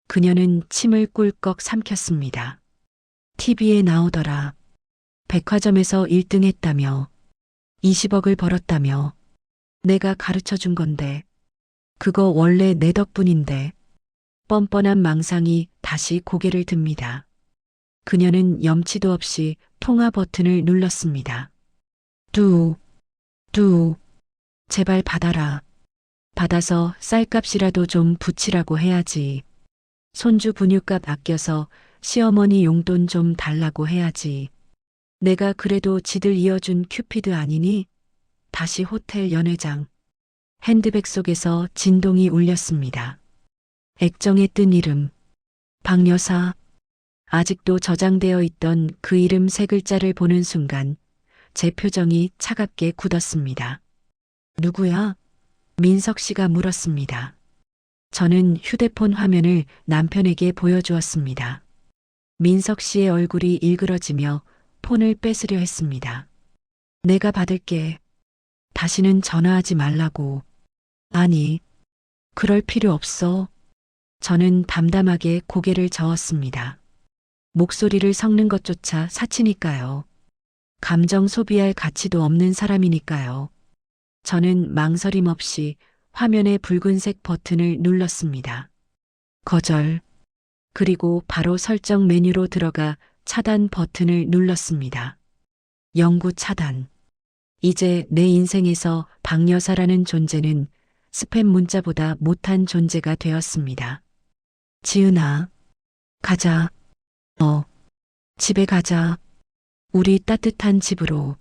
[SPEAKER 2] 그녀는 침을 꿀꺽 삼켰습니다. TV에 나오더라. 백화점에서 1등 했다며. 20억을 벌었다며. 내가 가르쳐 준 건데. 그거 원래 내 덕분인데. 뻔뻔한 망상이 다시 고개를 듭니다. 그녀는 염치도 없이 통화 버튼을 눌렀습니다. 뚜. 제발 받아라. 받아서 쌀값이라도 좀 붙이라고 해야지. 손주 분유값 아껴서 시어머니 용돈 좀 달라고 해야지. 내가 그래도 지들 이어준 큐피드 아니니? 다시 호텔 연회장. 핸드백 속에서 진동이 울렸습니다. 액정에 뜬 이름. 박 여사. 아직도 저장되어 있던 그 이름 세 글자를 보는 순간 제 표정이 차갑게 굳었습니다. 누구야? 민석 씨가 물었습니다. 저는 휴대폰 화면을 남편에게 보여주었습니다. 민석 씨의 얼굴이 일그러지며 폰을 뺏으려 했습니다. 내가 받을게. 다시는 전화하지 말라고. 아니, 그럴 필요 없어. 저는 담담하게 고개를 저었습니다. 목소리를 섞는 것조차 사치니까요. 감정 소비할 가치도 없는 사람이니까요. 저는 망설임 없이 화면의 붉은색 버튼을 눌렀습니다. 거절. 그리고 바로 설정 메뉴로 들어가 차단 버튼을 눌렀습니다. 영구 차단. 이제 내 인생에서 박여사라는 존재는 스팸 문자보다 못한 존재가 되었습니다. 지은아, 가자. 집에 가자. 우리 따뜻한 집으로.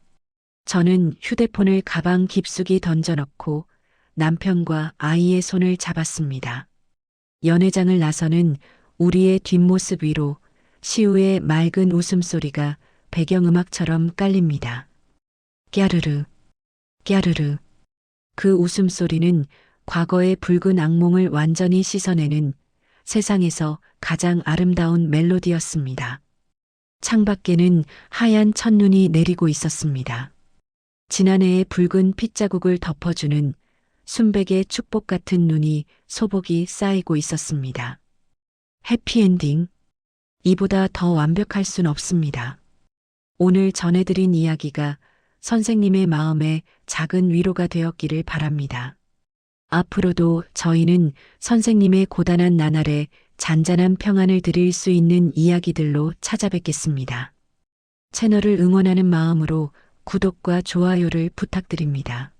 [SPEAKER 2] 저는 휴대폰을 가방 깊숙이 던져넣고 남편과 아이의 손을 잡았습니다. 연회장을 나서는 우리의 뒷모습 위로 시우의 맑은 웃음소리가 배경음악처럼 깔립니다. 깨르르, 깨르르. 그 웃음소리는 과거의 붉은 악몽을 완전히 씻어내는 세상에서 가장 아름다운 멜로디였습니다. 창밖에는 하얀 첫눈이 내리고 있었습니다. 지난해의 붉은 핏자국을 덮어주는 순백의 축복 같은 눈이 소복이 쌓이고 있었습니다. 해피엔딩. 이보다 더 완벽할 순 없습니다. 오늘 전해드린 이야기가 선생님의 마음에 작은 위로가 되었기를 바랍니다. 앞으로도 저희는 선생님의 고단한 나날에 잔잔한 평안을 드릴 수 있는 이야기들로 찾아뵙겠습니다. 채널을 응원하는 마음으로 구독과 좋아요를 부탁드립니다.